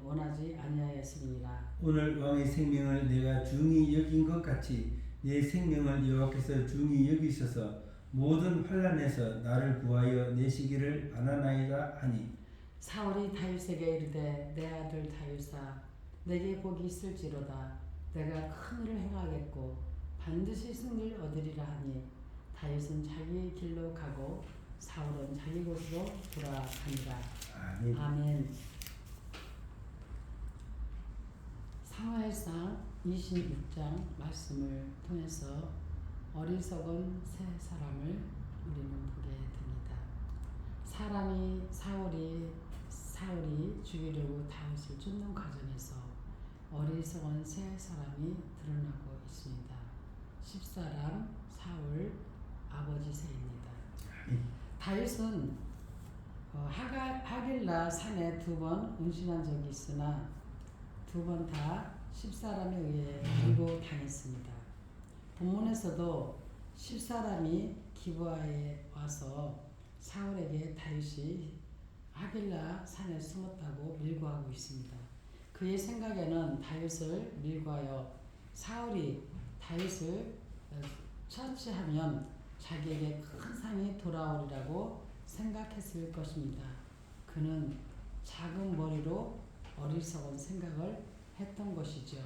원하지 아니하였음이니라. 오늘 왕의 생명을 내가 중히 여긴 것 같이 내 생명을 여호와께서 중히 여기셔서 모든 환난에서 나를 구하여 내시기를 바라나이다 하니 사울이 다윗에게 이르되 내 아들 다윗아 내게 복이 있을지로다. 내가 큰 일을 행하겠고 반드시 승리를 얻으리라 하니 다윗은 자기의 길로 가고 사울은 자기 곳으로 돌아가니라. 아멘. 아멘. 사무엘상 26장 말씀을 통해서 어리석은 세 사람을 우리는 보게 됩니다. 사울이 죽이려고 다윗을 쫓는 과정에서 어리석은 세 사람이 드러나고 있습니다. 10사람 사울 아버지 세입니다. 다윗은 하길라 산에 2번 운신한 적이 있으나 2번 다 10사람에 의해 유보당했습니다. 본문에서도 10사람이 기브아에 와서 사울에게 다윗이 하길라 산에 숨었다고 밀고하고 있습니다. 그의 생각에는 다윗을 밀고하여 사울이 다윗을 처치하면 자기에게 큰 상이 돌아오리라고 생각했을 것입니다. 그는 작은 머리로 어리석은 생각을 했던 것이죠.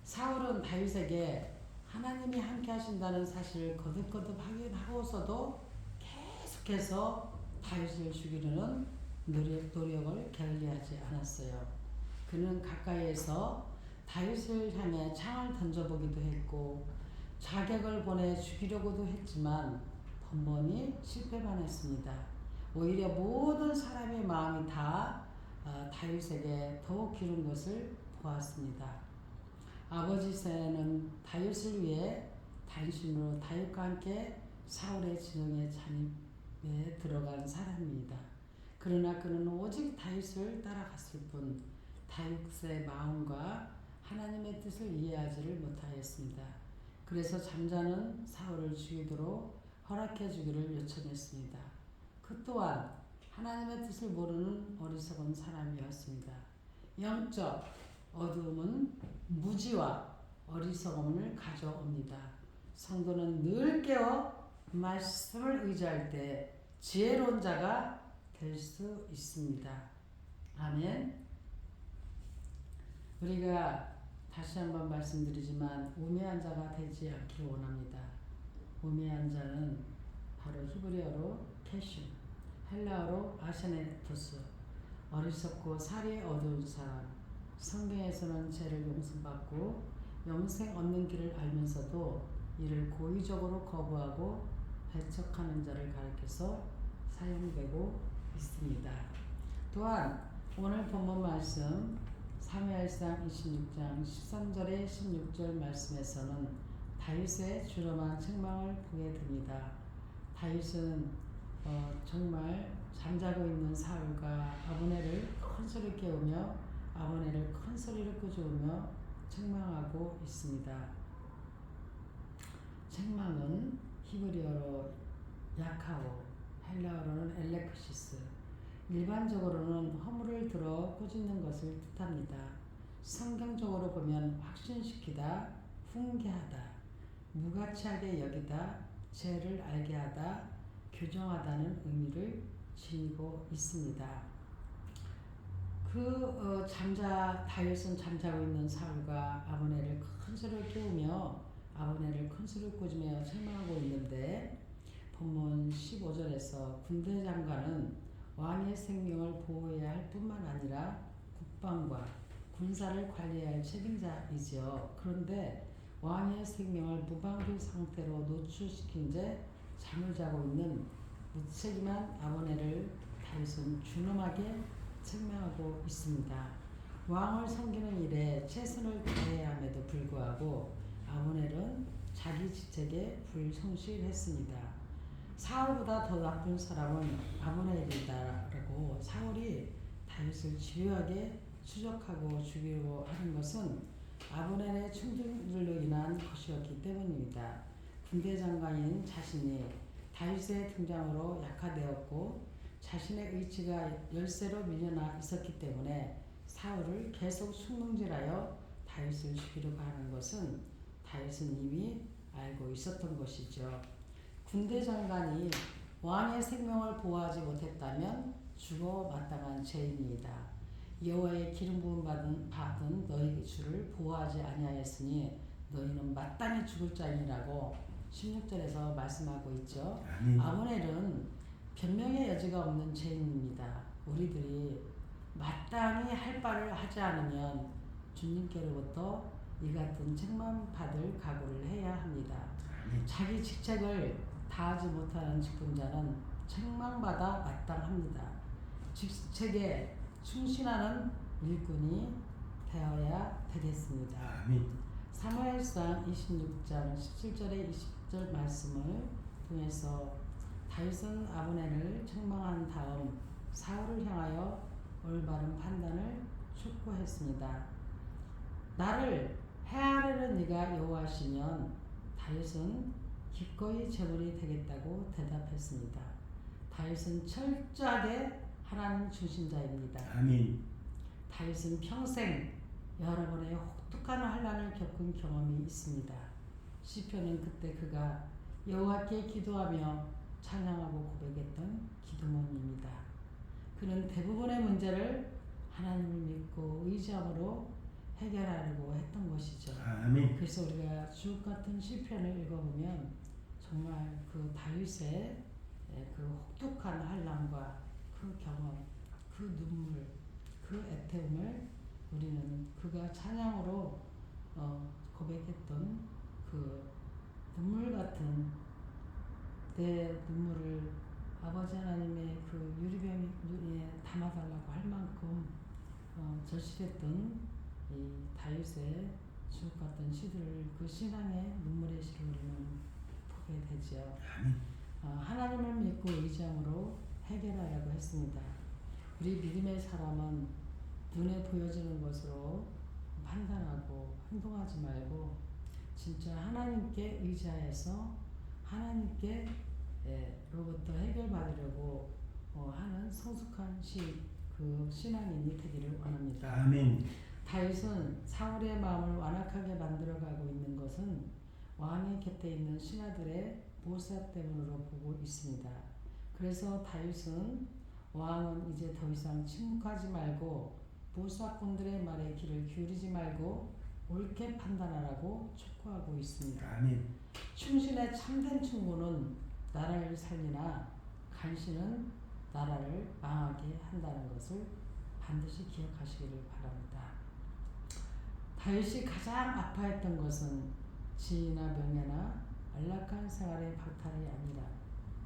사울은 다윗에게 하나님이 함께 하신다는 사실을 거듭거듭 확인하고서도 계속해서 다윗을 죽이려는 노력을 게을리하지 않았어요. 그는 가까이에서 다윗을 향해 창을 던져보기도 했고 자객을 보내 죽이려고도 했지만 번번이 실패만 했습니다. 오히려 모든 사람의 마음이 다 다윗에게 더욱 기른 것을 보았습니다. 아버지 세는 다윗을 위해 단신으로 다윗과 함께 사울의 진영에 잠입에 들어간 사람입니다. 그러나 그는 오직 다윗을 따라갔을 뿐 다윗의 마음과 하나님의 뜻을 이해하지를 못하였습니다. 그래서 잠자는 사울을 죽이도록 허락해 주기를 요청했습니다. 그 또한 하나님의 뜻을 모르는 어리석은 사람이었습니다. 영적 어두움은 무지와 어리석음을 가져옵니다. 성도는 늘 깨어 말씀을 의지할 때 지혜로운 자가 될 수 있습니다. 아멘. 우리가 다시 한번 말씀드리지만 우매한 자가 되지 않길 원합니다. 우매한 자는 바로 히브리어로 캐슘, 헬라어로 아세네토스, 어리석고 살이 어두운 사람. 성경에서는 죄를 용서받고 영생 얻는 길을 알면서도 이를 고의적으로 거부하고 배척하는 자를 가리켜서 사용되고 있습니다. 또한 오늘 본문 말씀 사무엘상 26장 13절에 16절 말씀에서는 다윗의 주름한 책망을 보게 됩니다. 다윗은 정말 잠자고 있는 사울과 아브넬을 큰 소리로 깨우며 아브넬을 큰 소리로 꾸짖으며 책망하고 있습니다. 책망은 히브리어로 야카오, 헬라어로는 엘레크시스, 일반적으로는 허물을 들어 꾸짖는 것을 뜻합니다. 성경적으로 보면 확신시키다, 훈계하다, 무가치하게 여기다, 죄를 알게 하다, 교정하다는 의미를 지니고 있습니다. 다윗은 잠자고 있는 사울과 아브넬을 큰 소리로 깨우며 아브넬을 큰 소리로 꾸짖으며 책망하고 있는데 본문 15절에서 군대 장관은 왕의 생명을 보호해야 할 뿐만 아니라 국방과 군사를 관리해야 할 책임자이지요. 그런데 왕의 생명을 무방비 상태로 노출시킨 채 잠을 자고 있는 무책임한 아브넬을 다윗은 준엄하게 책망하고 있습니다. 왕을 섬기는 일에 최선을 다해야 함에도 불구하고 아브넬은 자기 직책에 불성실했습니다. 사울보다 더 나쁜 사람은 아브넬이다라고 사울이 다윗을 집요하게 추적하고 죽이려고 하는 것은 아브넬의 충동들로 인한 것이었기 때문입니다. 군대 장관인 자신이 다윗의 등장으로 약화되었고 자신의 의지가 열세로 밀려나 있었기 때문에 사울을 계속 충동질하여 다윗을 죽이려고 하는 것은 다윗은 이미 알고 있었던 것이죠. 군대 장관이 왕의 생명을 보호하지 못했다면 죽어 마땅한 죄인이다. 여호와의 기름 부음 받은 너희 주를 보호하지 아니하였으니 너희는 마땅히 죽을 자이라고 16절에서 말씀하고 있죠. 아브넬은 변명의 여지가 없는 죄인입니다. 우리들이 마땅히 할 바를 하지 않으면 주님께로부터 이 같은 책만 받을 각오를 해야 합니다. 자기 직책을 다하지 못하는 직분자는 책망받아 마땅합니다. 직책에 충실하는 일꾼이 되어야 되겠습니다. 사무엘상 26장 17절에 20절 말씀을 통해서 다윗은 아브넬을 책망한 다음 사울을 향하여 올바른 판단을 촉구했습니다. 나를 해하려는 네가 여호와시면 다윗은 기꺼이 제물이 되겠다고 대답했습니다. 다윗은 철저하게 하나님 중심자입니다. 아멘. 다윗은 평생 여러 번의 혹독한 환난을 겪은 경험이 있습니다. 시편은 그때 그가 여호와께 기도하며 찬양하고 고백했던 기도문입니다. 그는 대부분의 문제를 하나님을 믿고 의지함으로 해결하려고 했던 것이죠. 아멘. 그래서 우리가 주옥 같은 시편을 읽어보면 정말 그 다윗의 그 혹독한 환난과 그 경험, 그 눈물, 그 애태움을 우리는 그가 찬양으로 고백했던 그 눈물 같은 내 눈물을 아버지 하나님의 그 유리병에 담아달라고 할 만큼 절실했던 이 다윗의 주옥 같은 시들을 그 신앙의 눈물의 시를 우리는 보게 되죠. 하나님을 믿고 의지함으로 해결하려고 했습니다. 우리 믿음의 사람은 눈에 보여지는 것으로 판단하고 행동하지 말고 진짜 하나님께 의지하여서 하나님께로부터 해결받으려고 하는 성숙한 그 신앙인이 되기를 원합니다. 아멘. 다윗은 사울의 마음을 완악하게 만들어가고 있는 것은 왕의 곁에 있는 신하들의 모사 때문으로 보고 있습니다. 그래서 다윗은 왕은 이제 더 이상 침묵하지 말고 모사꾼들의 말에 귀를 기울이지 말고 옳게 판단하라고 촉구하고 있습니다. 아멘. 충신의 참된 충고는 나라를 살리나 간신은 나라를 망하게 한다는 것을 반드시 기억하시기를 바랍니다. 다윗이 가장 아파했던 것은 지위나 명예나 안락한 생활의 박탈이 아니라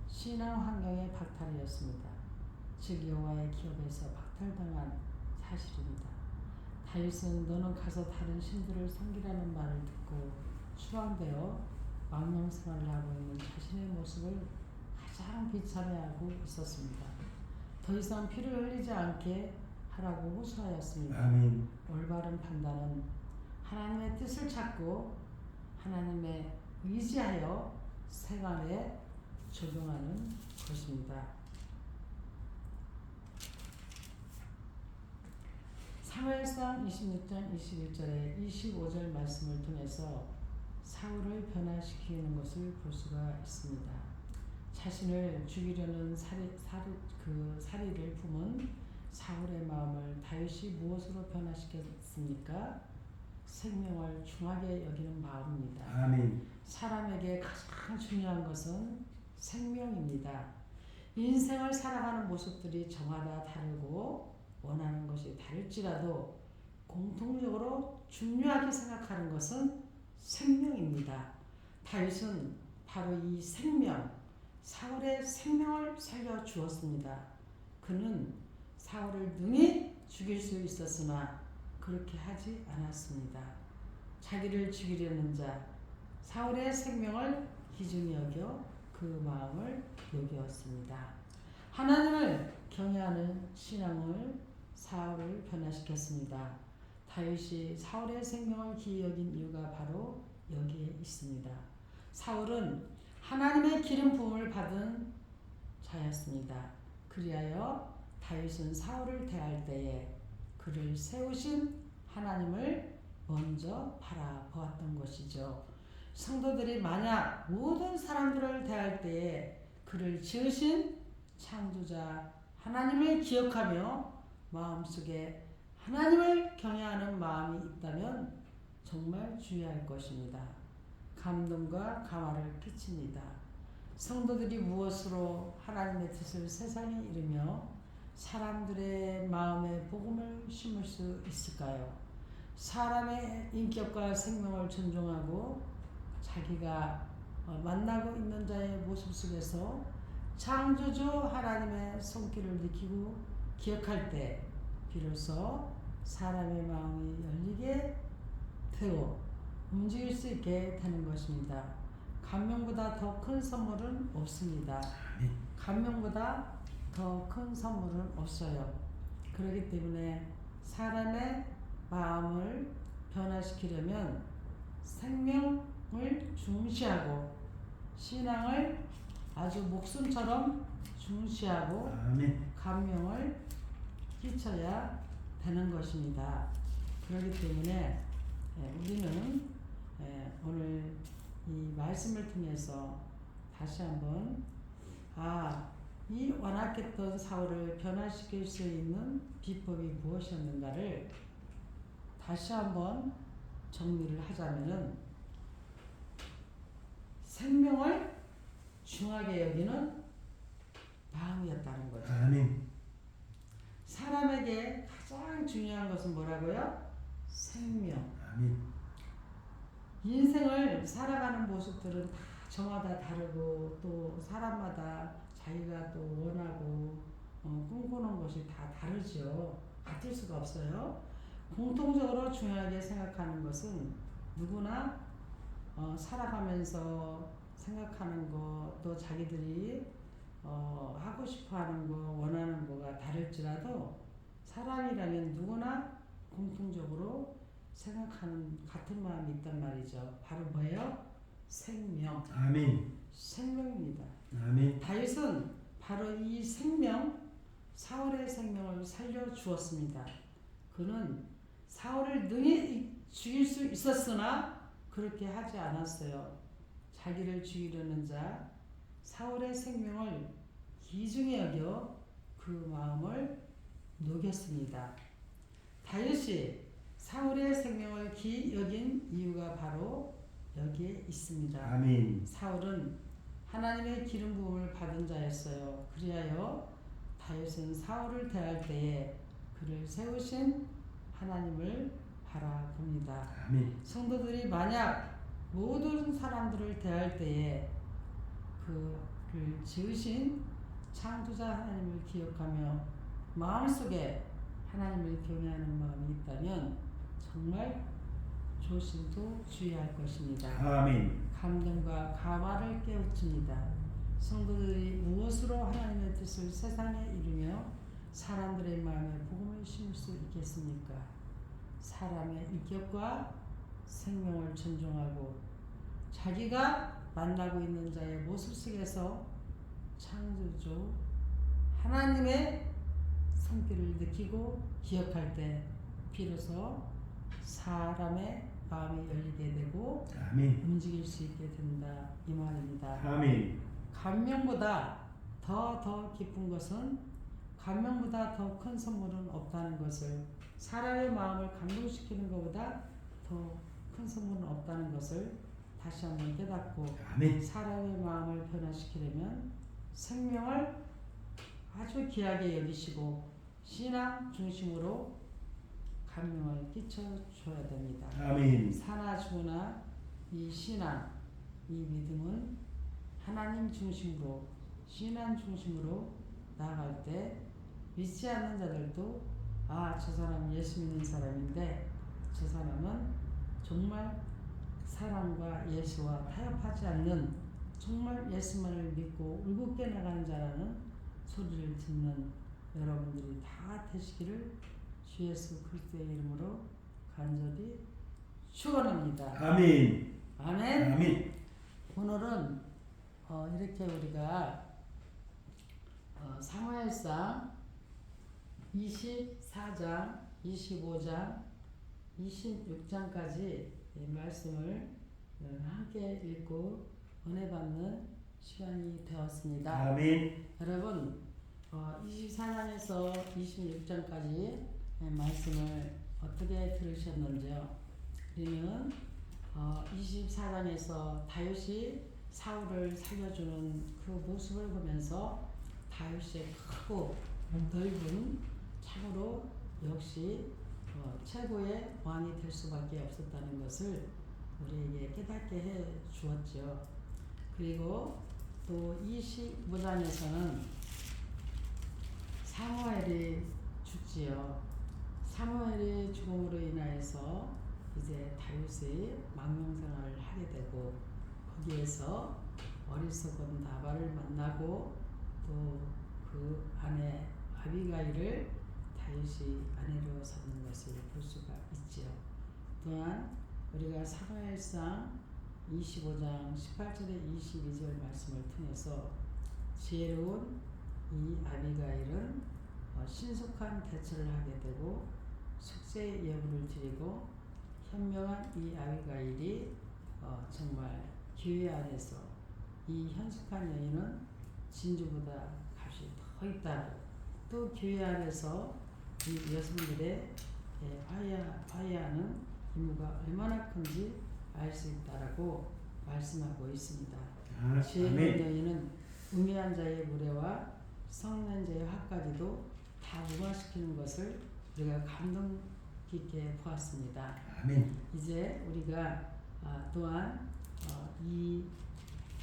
신앙 환경의 박탈이었습니다. 즉 여호와의 기업에서 박탈당한 사실입니다. 다윗은 너는 가서 다른 신들을 섬기라는 말을 듣고 추방되어 망명 생활을 하고 있는 자신의 모습을 가장 비참해하고 있었습니다. 더 이상 피를 흘리지 않게 하라고 호소하였습니다. 아멘. 올바른 판단은 하나님의 뜻을 찾고 하나님의 의지하여 생활에 적용하는 것입니다. 사무엘상 26장 21절에 25절 말씀을 통해서 사울을 변화시키는 것을 볼 수가 있습니다. 자신을 죽이려는 사리를 품은 사울의 마음을 다윗이 무엇으로 변화시켰습니까? 생명을 중하게 여기는 마음입니다. 아멘. 사람에게 가장 중요한 것은 생명입니다. 인생을 살아가는 모습들이 저마다 다르고 원하는 것이 다를지라도 공통적으로 중요하게 생각하는 것은 생명입니다. 다윗은 바로 이 생명, 사울의 생명을 살려주었습니다. 그는 사울을 능히 죽일 수 있었으나 그렇게 하지 않았습니다. 자기를 죽이려는 자, 사울의 생명을 기중히 여겨 그 마음을 녹였습니다. 하나님을 경외하는 신앙을 사울을 변화시켰습니다. 다윗이 사울의 생명을 귀히 여긴 이유가 바로 여기에 있습니다. 사울은 하나님의 기름 부음을 받은 자였습니다. 그리하여 다윗은 사울을 대할 때에 그를 세우신 하나님을 먼저 바라보았던 것이죠. 성도들이 만약 모든 사람들을 대할 때에 그를 지으신 창조자 하나님을 기억하며 마음속에 하나님을 경외하는 마음이 있다면 정말 주의할 것입니다. 감동과 감화를 끼칩니다. 성도들이 무엇으로 하나님의 뜻을 세상에 이루며 사람들의 마음에 복음을 심을 수 있을까요? 사람의 인격과 생명을 존중하고 자기가 만나고 있는 자의 모습 속에서 창조주 하나님의 손길을 느끼고 기억할 때 비로소 사람의 마음이 열리게 되고 움직일 수 있게 되는 것입니다. 감명보다 더 큰 선물은 없습니다. 감명보다 더 큰 선물은 없어요. 그렇기 때문에 사람의 마음을 변화시키려면 생명을 중시하고 신앙을 아주 목숨처럼 중시하고 감명을 끼쳐야 되는 것입니다. 그렇기 때문에 우리는 오늘 이 말씀을 통해서 다시 한번 이 완악했던 사울을 변화시킬 수 있는 비법이 무엇이었는가를 다시 한번 정리를 하자면은 생명을 중하게 여기는 마음이었다는 거죠. 아멘. 사람에게 가장 중요한 것은 뭐라고요? 생명. 아멘. 인생을 살아가는 모습들은 다 저마다 다르고 또 사람마다 자기가 또 원하고 꿈꾸는 것이 다 다르죠. 같을 수가 없어요. 공통적으로 중요하게 생각하는 것은 누구나 살아가면서 생각하는 것, 또 자기들이 하고 싶어하는 거, 원하는 거가 다를지라도 사람이라면 누구나 공통적으로 생각하는 같은 마음이 있단 말이죠. 바로 뭐예요? 생명. 아멘. 생명입니다. 아멘. 다윗은 바로 이 생명, 사울의 생명을 살려주었습니다. 그는 사울을 능히 죽일 수 있었으나 그렇게 하지 않았어요. 자기를 죽이려는 자 사울의 생명을 귀중히 여겨 그 마음을 녹였습니다. 다윗이 사울의 생명을 귀히 여긴 이유가 바로 여기에 있습니다. 아멘. 사울은 하나님의 기름 부음을 받은 자였어요. 그리하여 다윗은 사울을 대할 때에 그를 세우신 하나님을 바라봅니다. 아멘. 성도들이 만약 모든 사람들을 대할 때에 그를 지으신 창조자 하나님을 기억하며 마음속에 하나님을 경외하는 마음이 있다면 정말 조심도 주의할 것입니다. 아멘. 감동과 감화를 깨우칩니다. 성도들이 무엇으로 하나님의 뜻을 세상에 이루며 사람들의 마음에 복음을 심을 수 있겠습니까? 사람의 인격과 생명을 존중하고 자기가 만나고 있는 자의 모습 속에서 창조주 하나님의 손길을 느끼고 기억할 때 비로소 사람의 마음이 열리게 되고 아멘. 움직일 수 있게 된다 이 말입니다. 아멘. 감명보다 더 기쁜 것은 감명보다 더 큰 선물은 없다는 것을 사람의 마음을 감동시키는 것보다 더 큰 선물은 없다는 것을 다시 한번 깨닫고 아멘. 사람의 마음을 변화시키려면 생명을 아주 귀하게 여기시고 신앙 중심으로 감명을 끼쳐줘야 됩니다. 아멘. 사나 죽으나 이 신앙, 이 믿음은 하나님 중심으로 신앙 중심으로 나아갈 때 믿지 않는 자들도 저 사람 예수 믿는 사람인데 저 사람은 정말 사랑과 예수와 타협하지 않는 정말 예수만을 믿고 울긋게 나가는 자라는 소리를 듣는 여러분들이 다 되시기를 주 예수 그리스도의 이름으로 간절히 축원합니다. 아멘. 아멘. 아멘. 오늘은 이렇게 우리가 사무엘상 24장 25장 26장까지 말씀을 함께 읽고 은혜 받는 시간이 되었습니다. 아멘. 여러분 24장에서 26장까지 말씀을 어떻게 들으셨는지요? 우리는 24장에서 다윗이 사울을 살려주는 그 모습을 보면서 다윗의 크고 넓은 참으로 역시 최고의 왕이 될 수밖에 없었다는 것을 우리에게 깨닫게 해 주었죠. 그리고 또 25장에서는 사무엘이 죽지요. 사무엘의 죽음으로 인하여서 이제 다윗이 망명생활을 하게 되고 거기에서 어리석은 나발을 만나고 또 그 아내 아비가일을 다윗이 아내로 삼는 것을 볼 수가 있지요. 또한 우리가 사무엘상 25장 18절에 22절 말씀을 통해서 지혜로운 이 아비가일은 신속한 대처를 하게 되고 속죄 예물을 드리고 현명한 이 아비가일이 정말 기회 안에서 이 현숙한 여인은 진주보다 값이 더 있다고 또 교회 안에서 이 여성들의 화해하는 의무가 얼마나 큰지 알 수 있다라고 말씀하고 있습니다. 지혜로운 여인은 우매한 자의 무례와 성난 자의 화까지도 다 무마시키는 것을 우리가 감동 깊게 보았습니다. 아멘. 이제 우리가 또한 이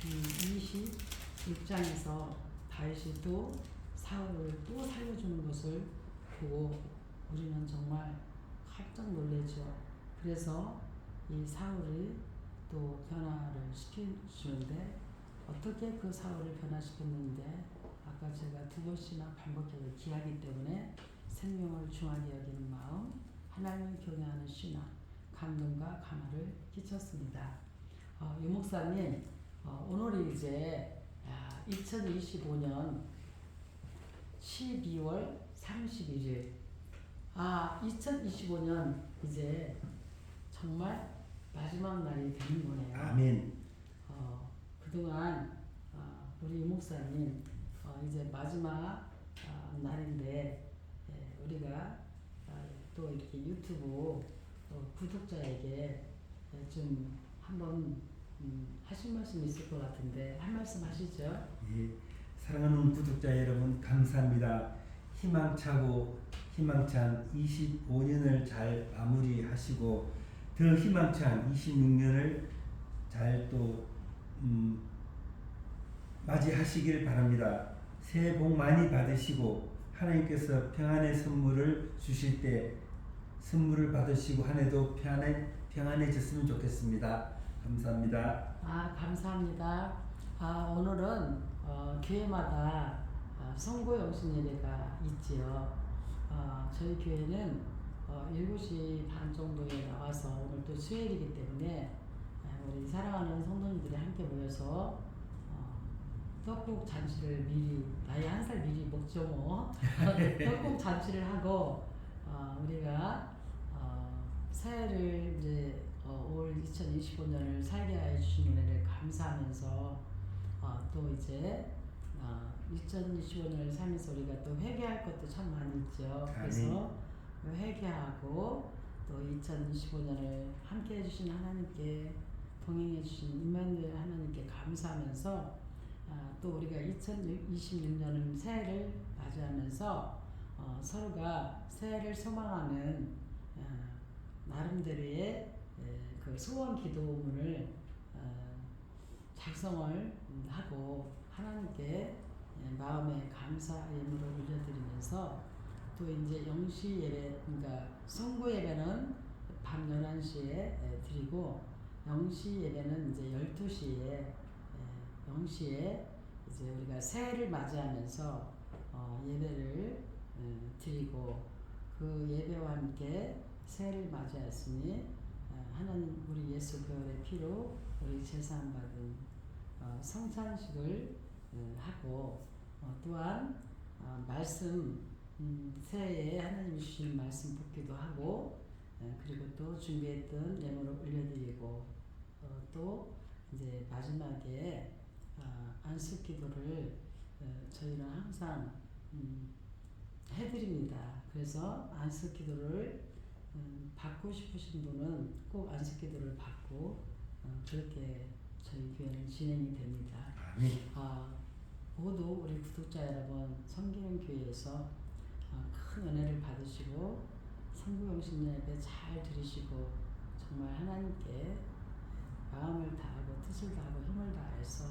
26장에서 다윗이 또 사울을 또 살려주는 것을 보고 우리는 정말 깜짝 놀라죠. 그래서 이 사울이 또 변화를 시켜주는데 어떻게 그 사울을 변화시켰는데 아까 제가 두 번씩이나 반복해서 기하기 때문에 생명을 중하게 여기는 마음, 하나님을 경외하는 신앙, 감동과 감화를 끼쳤습니다. 유 목사님, 오늘이 이제 2025년 12월 31일 2025년 이제 정말 마지막 날이 되는 거네요. 아멘. 그동안 우리 유 목사님 이제 마지막 날인데 우리가 또 이렇게 유튜브 구독자에게 좀 한번 하실 말씀이 있을 것 같은데 한 말씀 하시죠. 예, 사랑하는 구독자 여러분 감사합니다. 희망차고 희망찬 25년을 잘 마무리하시고 더 희망찬 26년을 잘 또 맞이하시길 바랍니다. 새해 복 많이 받으시고 하나님께서 평안의 선물을 주실 때 선물을 받으시고 한 해도 평안해졌으면 좋겠습니다. 감사합니다. 감사합니다. 오늘은 교회마다 선고 영신 예배가 있지요. 저희 교회는 7시 반 정도에 나와서 오늘 또 수요일이기 때문에 우리 사랑하는 성도님들이 함께 모여서 떡국 잔치를 미리 나이 1살 미리 먹죠 뭐. 떡국 잔치를 하고 우리가 새해를 이제 올 2025년을 살게 하여 주신 은혜를 감사하면서 또 이제 2025년을 살면서 우리가 또 회개할 것도 참 많이 있죠. 그래서 회개하고 또 2025년을 함께 해주신 하나님께 동행해 주신 임마누엘 하나님께 감사하면서 또 우리가 2026년을 새해를 맞이하면서 서로가 새해를 소망하는 나름대로의 그 소원 기도문을 작성을 하고 하나님께 마음의 감사 예물을 올려드리면서 또 이제 영시 예배, 그러니까 성구 예배는 밤 11시에 드리고 영시 예배는 이제 12시에 영시에 이제 우리가 새해를 맞이하면서 예배를 드리고 그 예배와 함께 새해를 맞이하였으니 하나님 우리 예수 그의 피로 우리 제사함 받은 성찬식을 하고 또한 말씀 새해에 하나님이 주시는 말씀 붙기도 하고 그리고 또 준비했던 예물을 올려드리고 또 이제 마지막에 안식기도를 저희는 항상 해드립니다. 그래서 안식기도를 받고 싶으신 분은 꼭 안식기도를 받고 그렇게 저희 교회는 진행이 됩니다. 아멘. 모두 우리 구독자 여러분 섬기는 교회에서 큰 은혜를 받으시고 성부영신 예배 잘 들으시고 정말 하나님께 마음을 다하고 뜻을 다하고 힘을 다해서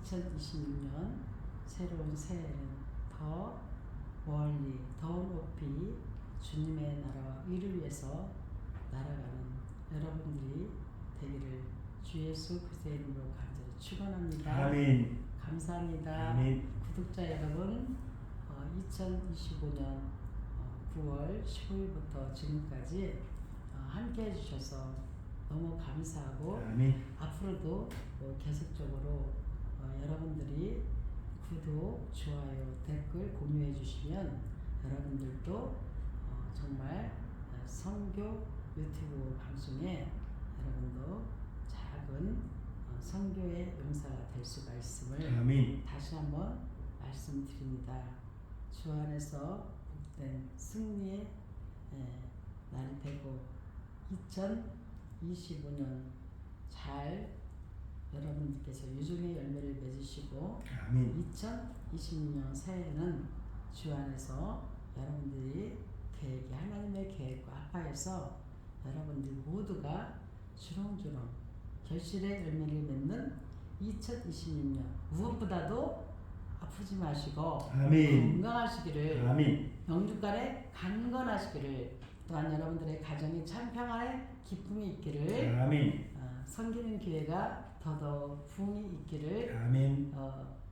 2026년 새로운 새해에는 더 멀리 더 높이 주님의 나라와 의를 위해서 날아가는 여러분들이 되기를 주 예수 그리스도의 이름으로 간절히 축원합니다. 아멘. 감사합니다. 아멘. 구독자 여러분 2025년 9월 15일부터 지금까지 함께 해주셔서 너무 감사하고 아멘. 앞으로도 계속적으로 여러분들이 구독, 좋아요, 댓글 공유해 주시면 여러분들도 정말 선교 유튜브 방송에 여러분도 작은 선교의 용사가 될 수가 있음을 아멘. 다시 한번 말씀드립니다. 주 안에서 복된 승리의 날이 되고 2025년 잘 여러분들께서 유종의 열매를 맺으시고 아멘. 2026년 새해에는 주 안에서 여러분들이 계획이 하나님의 계획과 합하여서 여러분들 모두가 주렁주렁 결실의 열매를 맺는 2026년 무엇보다도 아프지 마시고 아멘. 건강하시기를 아멘. 영주간에 강건하시기를 또한 여러분들의 가정이 참 평안에 기쁨이 있기를 아멘. 섬기는 교회가 더더욱 부흥이 있기를 아멘.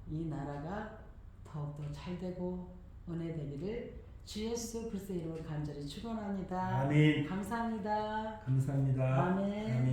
이 나라가 더욱더 잘되고 은혜되기를 주 예수 그리스도의 이름으로 간절히 축원합니다. 아멘. 감사합니다. 감사합니다. 아멘. 아멘.